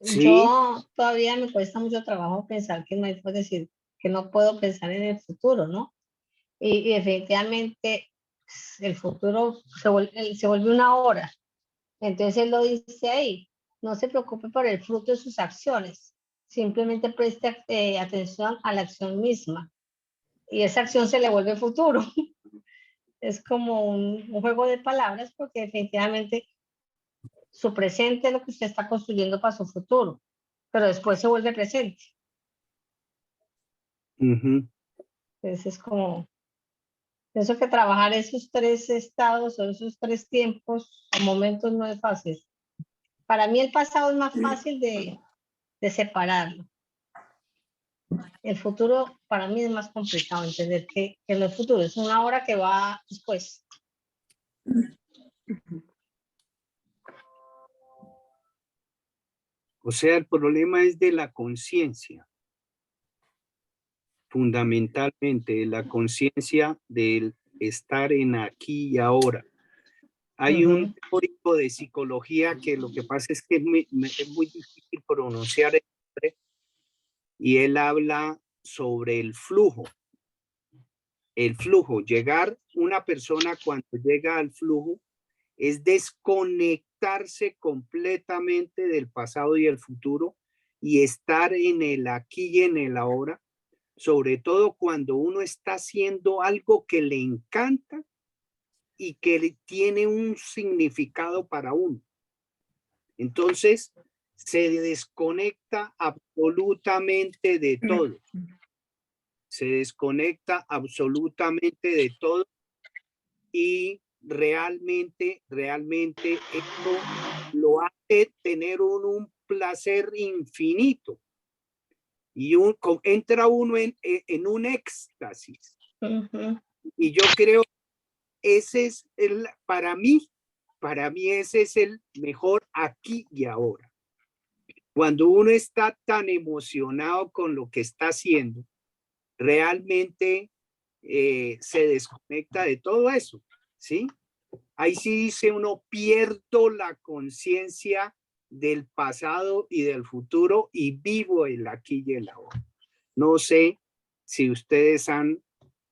Speaker 1: Sí.
Speaker 7: yo todavía me cuesta mucho trabajo pensar que no hay, pues decir, que no puedo pensar en el futuro, ¿no? Y definitivamente el futuro se vuelve una hora. Entonces él lo dice ahí, no se preocupe por el fruto de sus acciones, simplemente preste atención a la acción misma. Y esa acción se le vuelve futuro. Es como un juego de palabras porque definitivamente su presente es lo que usted está construyendo para su futuro, pero después se vuelve presente. Entonces es como, pienso que trabajar esos tres estados o esos tres tiempos o momentos no es fácil. Para mí el pasado es más fácil de separarlo. El futuro para mí es más complicado entender que en el futuro es una hora que va después.
Speaker 1: O sea, el problema es de la conciencia. fundamentalmente la conciencia del estar en aquí y ahora. Hay un teórico de psicología que lo que pasa es que es muy difícil pronunciar el nombre, y él habla sobre el flujo. El flujo, una persona cuando llega al flujo es desconectarse completamente del pasado y el futuro y estar en el aquí y en el ahora, sobre todo cuando uno está haciendo algo que le encanta y que tiene un significado para uno. Entonces, se desconecta absolutamente de todo. Se desconecta absolutamente de todo y realmente esto lo hace tener un placer infinito y entra uno en un éxtasis. Y yo creo ese es para mí ese es el mejor aquí y ahora. Cuando uno está tan emocionado con lo que está haciendo, realmente se desconecta de todo eso, ¿sí? Ahí sí dice uno, pierdo la conciencia del pasado y del futuro y vivo el aquí y el ahora. No sé si ustedes han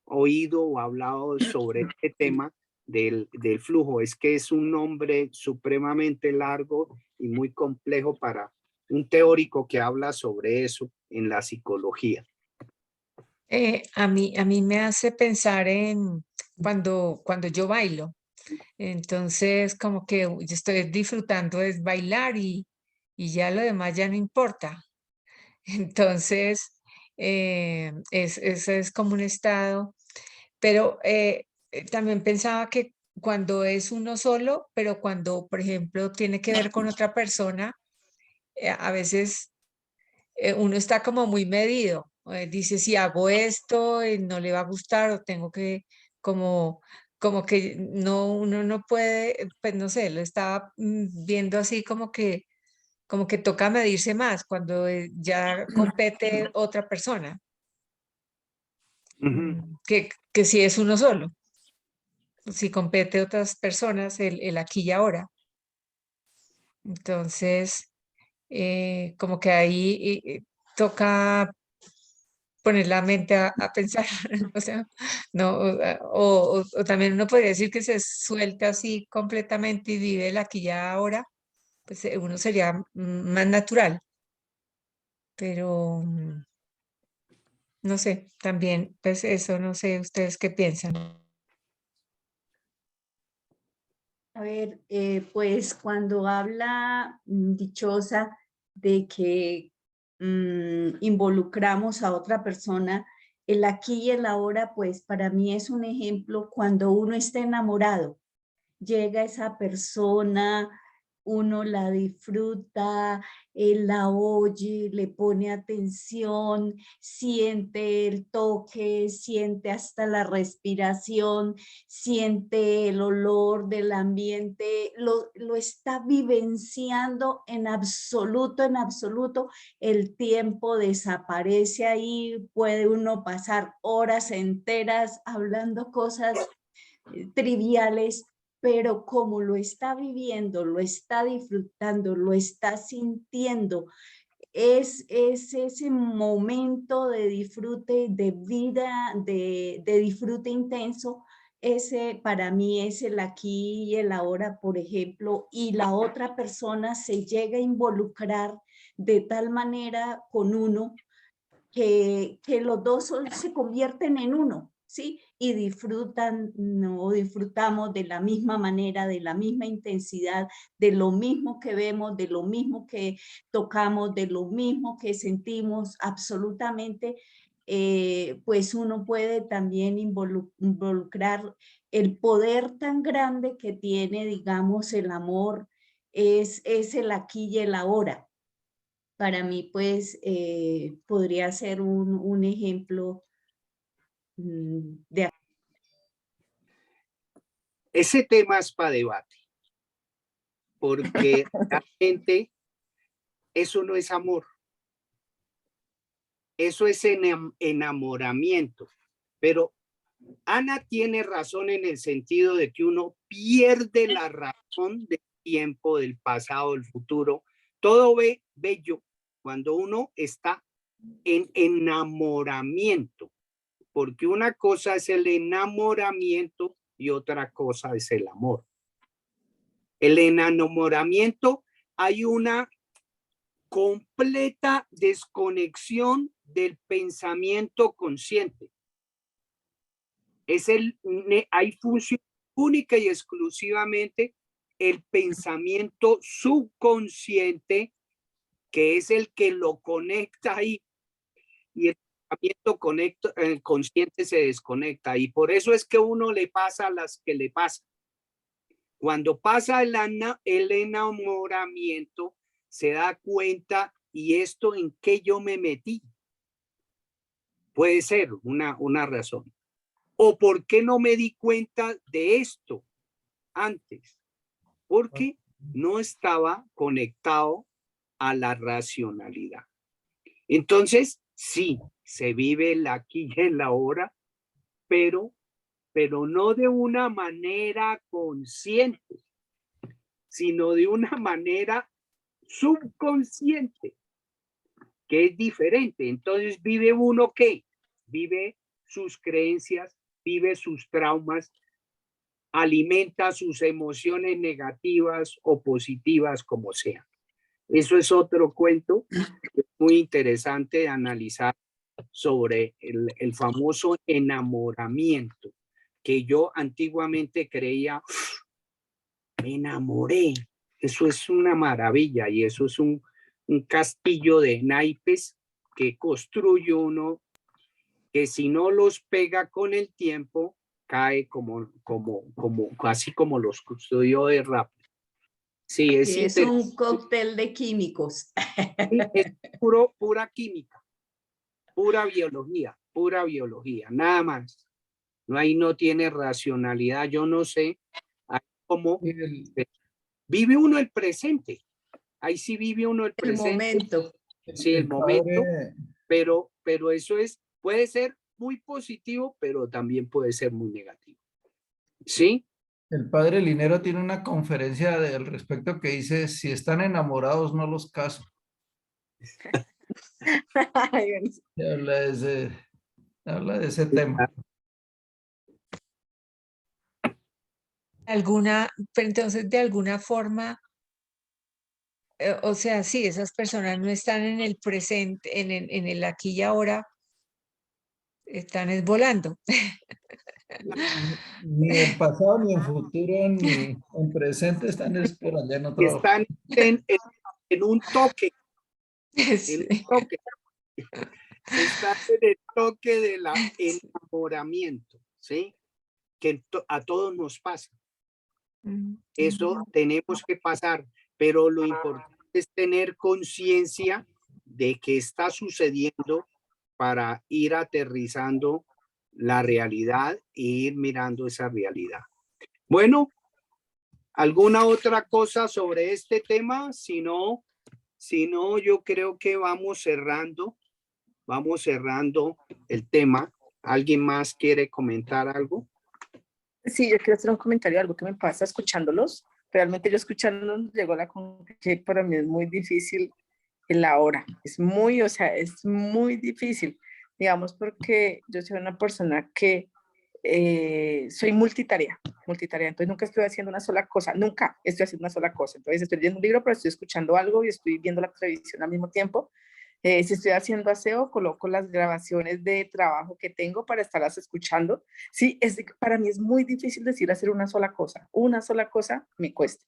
Speaker 1: oído o hablado sobre este tema del flujo. Es que es un nombre supremamente largo y muy complejo para un teórico que habla sobre eso en la psicología.
Speaker 6: A mí me hace pensar en cuando yo bailo. Entonces, como que yo estoy disfrutando es bailar y ya lo demás ya no importa. Entonces, ese es como un estado, pero también pensaba que cuando es uno solo, pero cuando, por ejemplo, tiene que ver con otra persona, a veces uno está como muy medido. Dice, si hago esto, no le va a gustar o tengo que como, como que no, uno no puede, pues no sé, lo estaba viendo así como que toca medirse más cuando ya compete otra persona, que si es uno solo, si compete otras personas, el aquí y ahora. Entonces, como que ahí toca poner la mente a pensar, o sea, no, o también uno podría decir que se suelta así completamente y vive el aquí y ahora, pues uno sería más natural, pero no sé, también, pues eso, no sé, ustedes qué piensan.
Speaker 2: A ver, pues cuando habla Dichosa de que involucramos a otra persona, el aquí y el ahora, pues para mí es un ejemplo cuando uno está enamorado, llega esa persona, uno la disfruta, él la oye, le pone atención, siente el toque, siente hasta la respiración, siente el olor del ambiente, lo está vivenciando en absoluto, el tiempo desaparece ahí, puede uno pasar horas enteras hablando cosas triviales, pero como lo está viviendo, lo está disfrutando, lo está sintiendo, es ese momento de disfrute, de vida, de disfrute intenso. Ese para mí es el aquí y el ahora, por ejemplo, y la otra persona se llega a involucrar de tal manera con uno que los dos se convierten en uno, ¿sí? Y disfrutan, no disfrutamos de la misma manera, de la misma intensidad, de lo mismo que vemos, de lo mismo que tocamos, de lo mismo que sentimos, absolutamente. Pues uno puede también involucrar el poder tan grande que tiene, digamos, el amor, es el aquí y el ahora. Para mí, pues, podría ser un ejemplo de...
Speaker 1: Ese tema es para debate, porque realmente eso no es amor. Eso es enamoramiento. Pero Ana tiene razón en el sentido de que uno pierde la razón del tiempo, del pasado, del futuro. Todo ve bello cuando uno está en enamoramiento, porque una cosa es el enamoramiento y otra cosa es el amor. El enamoramiento, hay una completa desconexión del pensamiento consciente. Hay función única y exclusivamente el pensamiento subconsciente, que es el que lo conecta ahí, y el pensamiento consciente se desconecta, y por eso es que uno le pasa a las que le pasa. Cuando pasa el enamoramiento, se da cuenta, ¿y esto en qué yo me metí? Puede ser una razón. ¿O por qué no me di cuenta de esto antes? Porque no estaba conectado a la racionalidad. Entonces, sí, se vive el aquí y el ahora, pero no de una manera consciente, sino de una manera subconsciente, que es diferente. Entonces, vive uno ¿qué? Vive sus creencias, vive sus traumas, alimenta sus emociones negativas o positivas, como sea. Eso es otro cuento muy interesante de analizar sobre el famoso enamoramiento, que yo antiguamente creía, me enamoré. Eso es una maravilla y eso es un castillo de naipes que construye uno, que si no los pega con el tiempo, cae así como los custodió de rap. Sí,
Speaker 2: Es un cóctel de químicos.
Speaker 1: Es pura química, pura biología, nada más. No tiene racionalidad. Yo no sé cómo vive uno el presente. Ahí sí vive uno el presente.
Speaker 2: El momento.
Speaker 1: Sí, el momento, pero eso puede ser muy positivo, pero también puede ser muy negativo. ¿Sí?
Speaker 5: El padre Linero tiene una conferencia al respecto que dice, si están enamorados, no los caso. Habla de ese tema.
Speaker 6: Pero entonces de alguna forma, o sea, sí, esas personas no están en el presente, en el aquí y ahora, están volando.
Speaker 5: Ni en pasado, ni en futuro, ni en presente, están por allá en otro.
Speaker 1: Están en un toque.
Speaker 6: Sí.
Speaker 1: En un toque. Están en el toque del enamoramiento, ¿sí? Que a todos nos pasa. Eso tenemos que pasar, pero lo importante es tener conciencia de que está sucediendo para ir aterrizando la realidad e ir mirando esa realidad. Bueno, ¿alguna otra cosa sobre este tema? Si no, yo creo que vamos cerrando el tema. ¿Alguien más quiere comentar algo?
Speaker 4: Sí, yo quiero hacer un comentario, algo que me pasa escuchándolos. Realmente yo escuchándolos llegó a la conclusión que para mí es muy difícil el ahora. Es muy difícil, digamos, porque yo soy una persona que soy multitarea, entonces nunca estoy haciendo una sola cosa, nunca estoy haciendo una sola cosa. Entonces estoy leyendo un libro, pero estoy escuchando algo y estoy viendo la televisión al mismo tiempo. Si estoy haciendo aseo, coloco las grabaciones de trabajo que tengo para estarlas escuchando. Sí, para mí es muy difícil decir hacer una sola cosa me cuesta.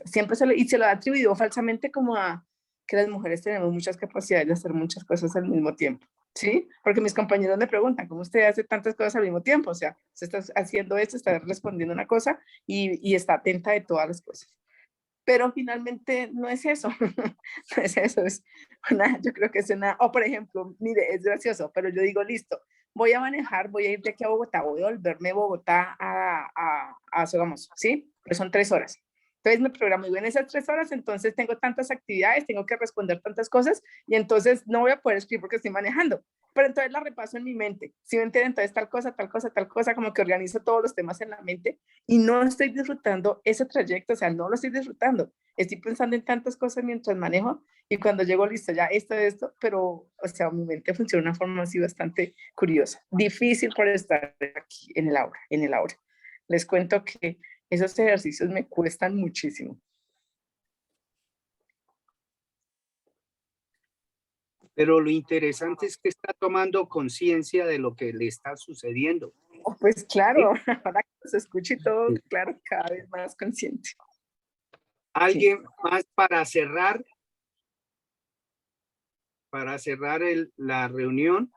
Speaker 4: Siempre se lo he atribuido falsamente como a que las mujeres tenemos muchas capacidades de hacer muchas cosas al mismo tiempo, ¿sí? Porque mis compañeros me preguntan, ¿cómo usted hace tantas cosas al mismo tiempo? O sea, usted está haciendo esto, está respondiendo una cosa y está atenta de todas las cosas. Pero finalmente no es eso, no es eso, yo creo que es o por ejemplo, mire, es gracioso, pero yo digo, listo, voy a manejar, voy a ir de aquí a Bogotá, voy a volverme a Bogotá a Sogamoso, ¿sí? Pero son 3 horas. Entonces me programo, digo, en esas 3 horas, entonces tengo tantas actividades, tengo que responder tantas cosas y entonces no voy a poder escribir porque estoy manejando. Pero entonces la repaso en mi mente. Si me entienden, entonces tal cosa, tal cosa, tal cosa, como que organizo todos los temas en la mente y no estoy disfrutando ese trayecto, o sea, no lo estoy disfrutando. Estoy pensando en tantas cosas mientras manejo y cuando llego listo ya esto, pero, o sea, mi mente funciona de una forma así bastante curiosa. Difícil por estar aquí en el aura. Les cuento que esos ejercicios me cuestan muchísimo.
Speaker 1: Pero lo interesante es que está tomando conciencia de lo que le está sucediendo.
Speaker 4: Oh, pues claro, ahora que los escucho y todo, claro, cada vez más consciente.
Speaker 1: ¿Alguien más para cerrar? Para cerrar la reunión.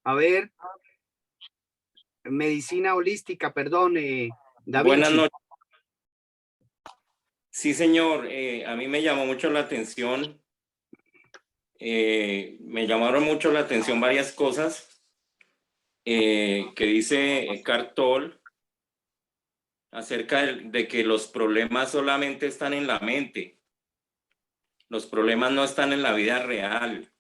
Speaker 1: A ver, medicina holística, perdón, Da
Speaker 8: Buenas
Speaker 1: Vinci.
Speaker 8: noches. Sí, señor, a mí me llamó mucho la atención, me llamaron mucho la atención varias cosas que dice Eckhart Tolle acerca de que los problemas solamente están en la mente. Los problemas no están en la vida real.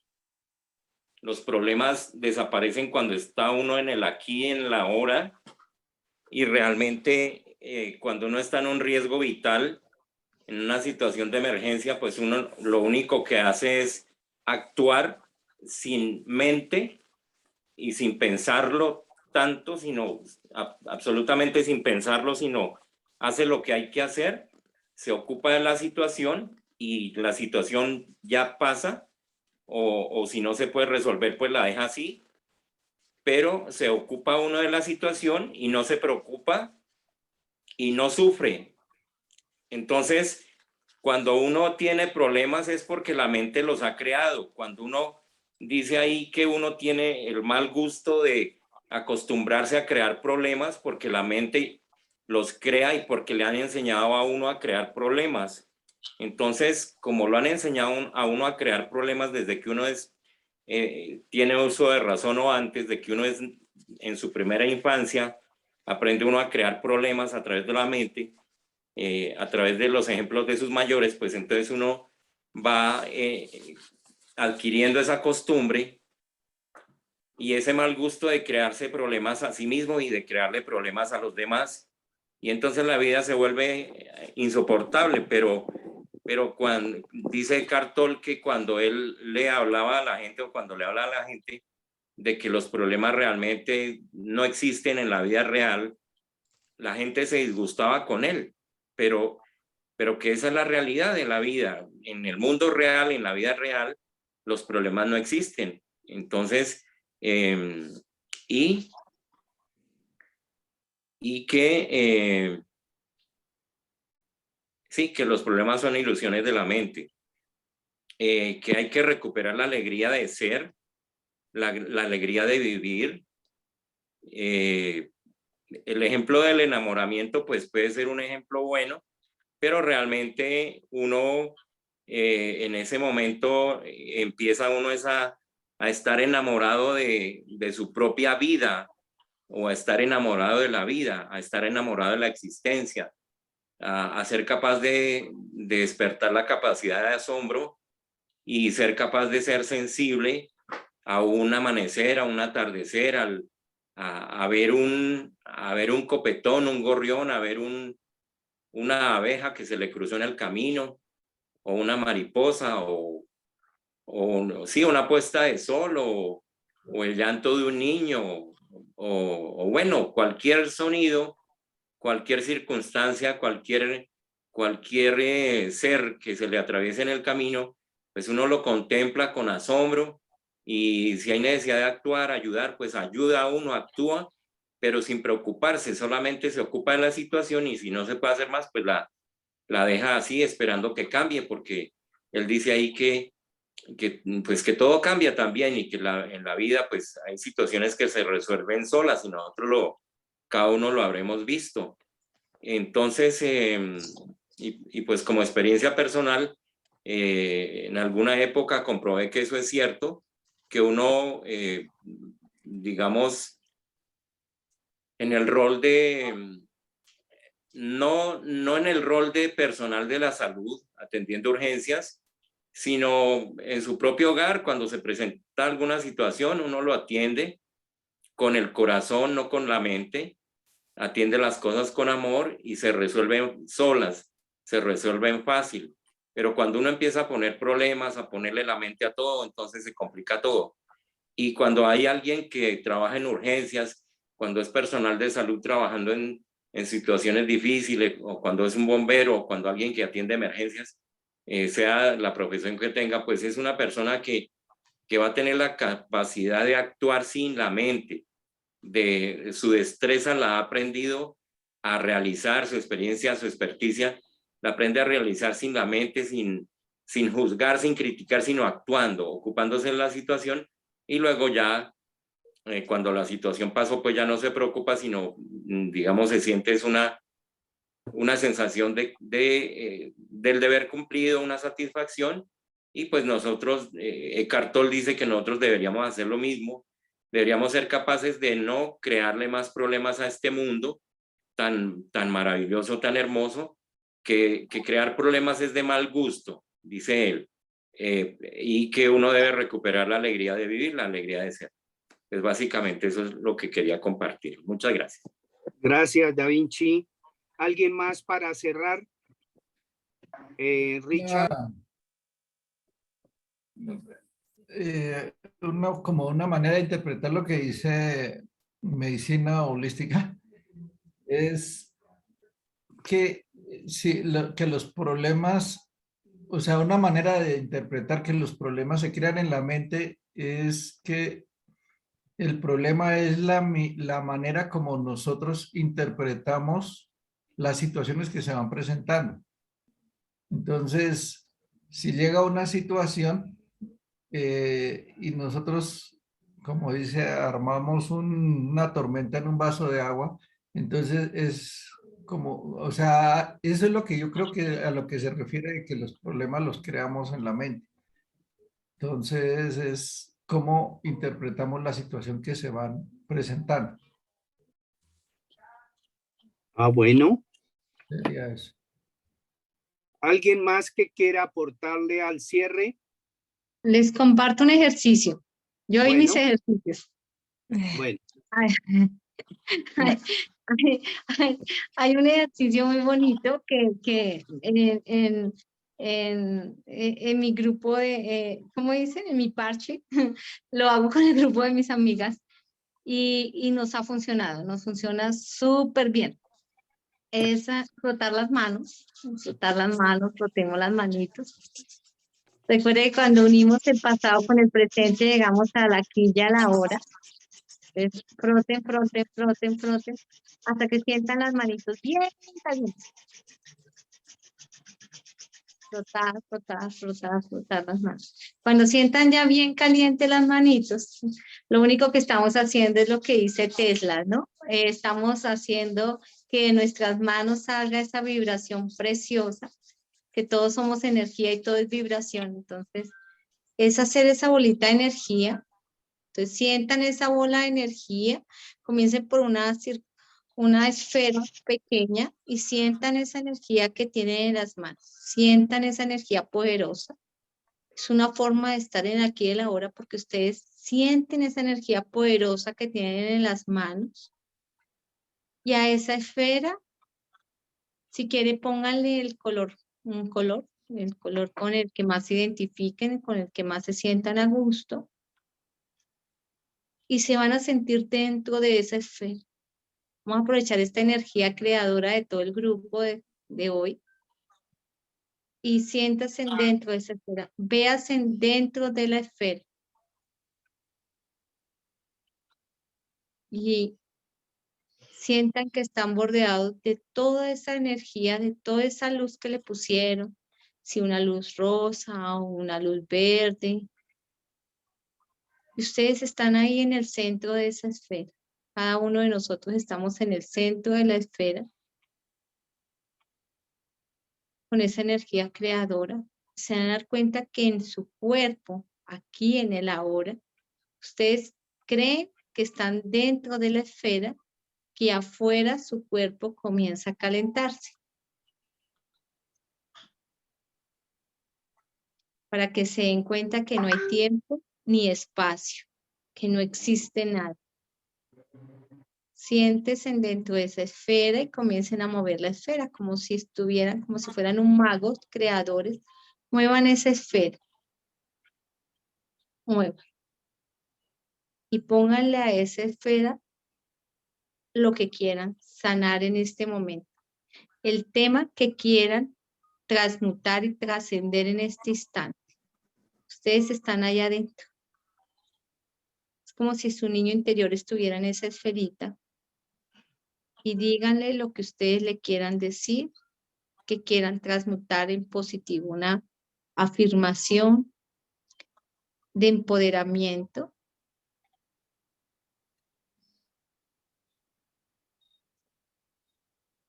Speaker 8: Los problemas desaparecen cuando está uno en el aquí, en la ahora, y realmente cuando uno está en un riesgo vital, en una situación de emergencia, pues uno lo único que hace es actuar sin mente y sin pensarlo tanto, sino absolutamente sin pensarlo, sino hace lo que hay que hacer, se ocupa de la situación y la situación ya pasa, o si no se puede resolver, pues la deja así, pero se ocupa uno de la situación y no se preocupa y no sufre. Entonces, cuando uno tiene problemas es porque la mente los ha creado. Cuando uno dice ahí que uno tiene el mal gusto de acostumbrarse a crear problemas porque la mente los crea y porque le han enseñado a uno a crear problemas. Entonces, como lo han enseñado a uno a crear problemas desde que uno tiene uso de razón o antes de que uno es en su primera infancia, aprende uno a crear problemas a través de la mente. A través de los ejemplos de sus mayores, pues entonces uno va adquiriendo esa costumbre y ese mal gusto de crearse problemas a sí mismo y de crearle problemas a los demás. Y entonces la vida se vuelve insoportable, pero cuando dice Eckhart Tolle que cuando él le hablaba a la gente o cuando le habla a la gente de que los problemas realmente no existen en la vida real, la gente se disgustaba con él. Pero que esa es la realidad de la vida. En el mundo real, en la vida real, los problemas no existen. Entonces, y que sí, que los problemas son ilusiones de la mente, que hay que recuperar la alegría de ser, la alegría de vivir. El ejemplo del enamoramiento, pues puede ser un ejemplo bueno, pero realmente uno en ese momento empieza uno a estar enamorado de su propia vida o a estar enamorado de la vida, a estar enamorado de la existencia, a ser capaz de despertar la capacidad de asombro y ser capaz de ser sensible a un amanecer, a un atardecer, a ver un copetón, un gorrión, a ver una abeja que se le cruzó en el camino, o una mariposa, o sí, una puesta de sol, o el llanto de un niño, o bueno, cualquier sonido, cualquier circunstancia, cualquier ser que se le atraviese en el camino, pues uno lo contempla con asombro y si hay necesidad de actuar, ayudar, pues ayuda a uno, actúa, pero sin preocuparse, solamente se ocupa de la situación y si no se puede hacer más, pues la deja así esperando que cambie, porque él dice ahí pues que todo cambia también y que en la vida pues hay situaciones que se resuelven solas y nosotros cada uno lo habremos visto. Entonces, y pues como experiencia personal, en alguna época comprobé que eso es cierto, que uno, digamos, en el rol no en el rol de personal de la salud atendiendo urgencias, sino en su propio hogar. Cuando se presenta alguna situación, uno lo atiende con el corazón, no con la mente, atiende las cosas con amor y se resuelven solas, se resuelven fácil. Pero cuando uno empieza a poner problemas, a ponerle la mente a todo, entonces se complica todo. Y cuando hay alguien que trabaja en urgencias, cuando es personal de salud trabajando en situaciones difíciles, o cuando es un bombero, o cuando alguien que atiende emergencias, sea la profesión que tenga, pues es una persona que va a tener la capacidad de actuar sin la mente, de su destreza la ha aprendido a realizar, su experiencia, su experticia, la aprende a realizar sin la mente, sin juzgar, sin criticar, sino actuando, ocupándose de la situación, y luego ya cuando la situación pasó, pues ya no se preocupa, sino, digamos, se siente es una sensación del deber cumplido, una satisfacción, y pues nosotros, Eckhart Tolle dice que nosotros deberíamos hacer lo mismo, deberíamos ser capaces de no crearle más problemas a este mundo tan maravilloso, tan hermoso, que crear problemas es de mal gusto, dice él, y que uno debe recuperar la alegría de vivir, la alegría de ser. Pues básicamente eso es lo que quería compartir. Muchas gracias.
Speaker 1: Gracias, Da Vinci. ¿Alguien más para cerrar? Richard.
Speaker 5: Como una manera de interpretar lo que dice medicina holística es que, que los problemas, o sea, una manera de interpretar que los problemas se crean en la mente es que el problema es la manera como nosotros interpretamos las situaciones que se van presentando. Entonces, si llega una situación y nosotros, como dice, armamos una tormenta en un vaso de agua, entonces es como, o sea, eso es lo que yo creo que a lo que se refiere de que los problemas los creamos en la mente. Entonces es cómo interpretamos la situación que se van presentando.
Speaker 1: Ah, bueno.
Speaker 5: Sería eso.
Speaker 1: ¿Alguien más que quiera aportarle al cierre?
Speaker 3: Les comparto un ejercicio. Yo y mis
Speaker 1: Bueno.
Speaker 3: ejercicios.
Speaker 1: Bueno.
Speaker 3: Hay un ejercicio muy bonito que en mi grupo de, ¿cómo dicen? En mi parche, lo hago con el grupo de mis amigas y nos ha funcionado, nos funciona súper bien. Es frotar las manos, frotemos las manitos. Recuerde que cuando unimos el pasado con el presente, llegamos a la aquí y a la hora. Entonces, froten, froten, froten, froten, hasta que sientan las manitos bien calientes. Frotar, frotar, frotar, frotar las manos. Cuando sientan ya bien calientes las manitos, lo único que estamos haciendo es lo que dice Tesla, ¿no? Estamos haciendo que de nuestras manos salga esa vibración preciosa, que todos somos energía y todo es vibración. Entonces, es hacer esa bolita de energía. Entonces, sientan esa bola de energía, comiencen por una esfera pequeña y sientan esa energía que tienen en las manos. Sientan esa energía poderosa. Es una forma de estar en aquí y en la ahora porque ustedes sienten esa energía poderosa que tienen en las manos. Y a esa esfera, si quiere, pónganle el color, el color con el que más se identifiquen, con el que más se sientan a gusto. Y se van a sentir dentro de esa esfera. Vamos a aprovechar esta energía creadora de todo el grupo de hoy. Y siéntanse dentro de esa esfera. Véanse dentro de la esfera. Y sientan que están bordeados de toda esa energía, de toda esa luz que le pusieron. Si una luz rosa o una luz verde. Y ustedes están ahí en el centro de esa esfera. Cada uno de nosotros estamos en el centro de la esfera. Con esa energía creadora. Se van a dar cuenta que en su cuerpo, aquí en el ahora, ustedes creen que están dentro de la esfera que afuera su cuerpo comienza a calentarse. Para que se den cuenta que no hay tiempo ni espacio, que no existe nada. Siéntense dentro de esa esfera y comiencen a mover la esfera como si estuvieran, como si fueran un mago, creadores. Muevan esa esfera. Muevan. Y pónganle a esa esfera lo que quieran sanar en este momento. El tema que quieran transmutar y trascender en este instante. Ustedes están allá adentro. Es como si su niño interior estuviera en esa esferita. Y díganle lo que ustedes le quieran decir, que quieran transmutar en positivo. Una afirmación de empoderamiento.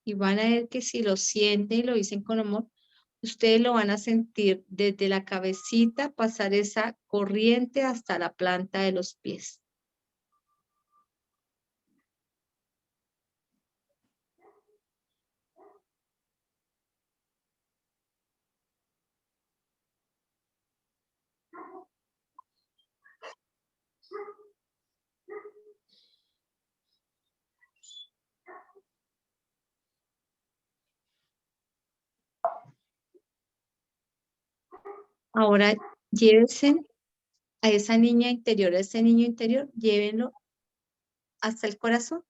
Speaker 3: Y van a ver que si lo sienten y lo dicen con amor, ustedes lo van a sentir desde la cabecita, pasar esa corriente hasta la planta de los pies. Ahora llévense a esa niña interior, a ese niño interior, llévenlo hasta el corazón.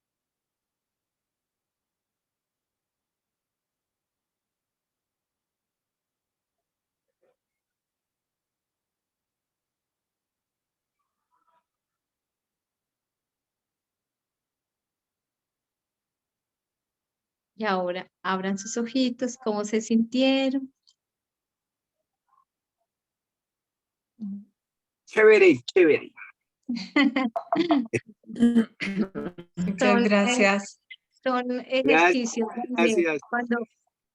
Speaker 3: Y ahora abran sus ojitos, ¿cómo se sintieron?
Speaker 1: Chévere, chévere.
Speaker 6: Muchas gracias.
Speaker 3: Son ejercicios donde
Speaker 1: Gracias.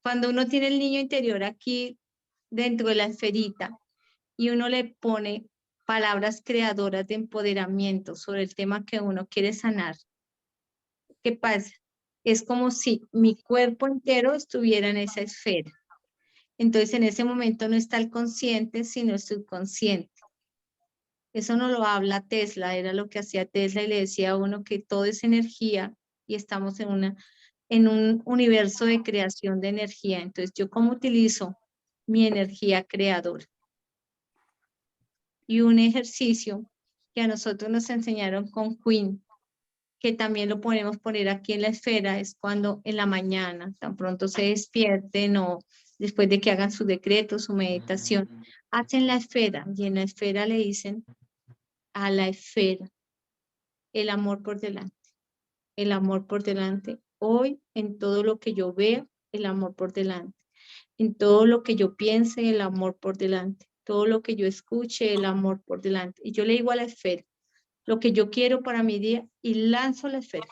Speaker 3: cuando uno tiene el niño interior aquí dentro de la esferita y uno le pone palabras creadoras de empoderamiento sobre el tema que uno quiere sanar. ¿Qué pasa? Es como si mi cuerpo entero estuviera en esa esfera. Entonces en ese momento no está el consciente, sino el subconsciente. Eso no lo habla Tesla, era lo que hacía Tesla y le decía a uno que todo es energía y estamos en un universo de creación de energía. Entonces, ¿yo cómo utilizo mi energía creadora? Y un ejercicio que a nosotros nos enseñaron con Queen, que también lo podemos poner aquí en la esfera, es cuando en la mañana, tan pronto se despierten o después de que hagan su decreto, su meditación, hacen la esfera y en la esfera le dicen a la esfera, el amor por delante, el amor por delante. Hoy en todo lo que yo vea, el amor por delante. En todo lo que yo piense, el amor por delante. Todo lo que yo escuche, el amor por delante. Y yo le digo a la esfera, lo que yo quiero para mi día y lanzo la esfera,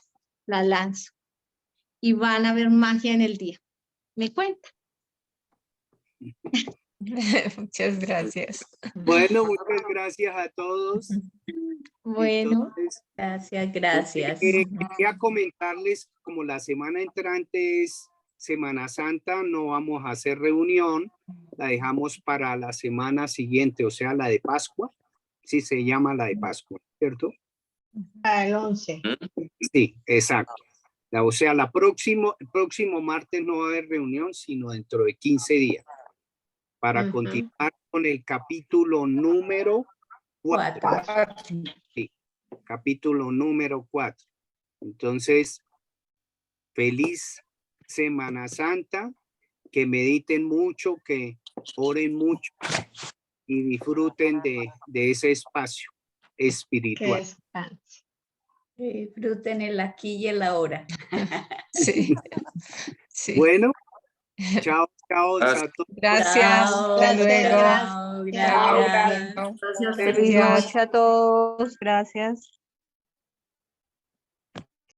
Speaker 3: la lanzo. Y van a ver magia en el día. ¿Me cuenta?
Speaker 6: Muchas gracias.
Speaker 1: Bueno, muchas gracias a todos.
Speaker 3: Bueno,
Speaker 1: Entonces,
Speaker 3: gracias.
Speaker 1: quería comentarles, como la semana entrante es Semana Santa, no vamos a hacer reunión, la dejamos para la semana siguiente, o sea, la de Pascua, sí se llama la de Pascua, ¿cierto?
Speaker 7: El 11.
Speaker 1: Sí, exacto. O sea, el próximo martes no va a haber reunión, sino dentro de 15 días, para continuar con el capítulo número 4. Sí, capítulo número 4. Entonces, feliz Semana Santa, que mediten mucho, que oren mucho y disfruten de ese espacio espiritual.
Speaker 2: Disfruten el aquí y el ahora.
Speaker 6: Sí. Sí.
Speaker 1: Bueno, chao, chao.
Speaker 8: Gracias.
Speaker 6: Gracias. Hasta luego.
Speaker 2: Gracias.
Speaker 6: Chao.
Speaker 3: Feliz noche a todos. Gracias.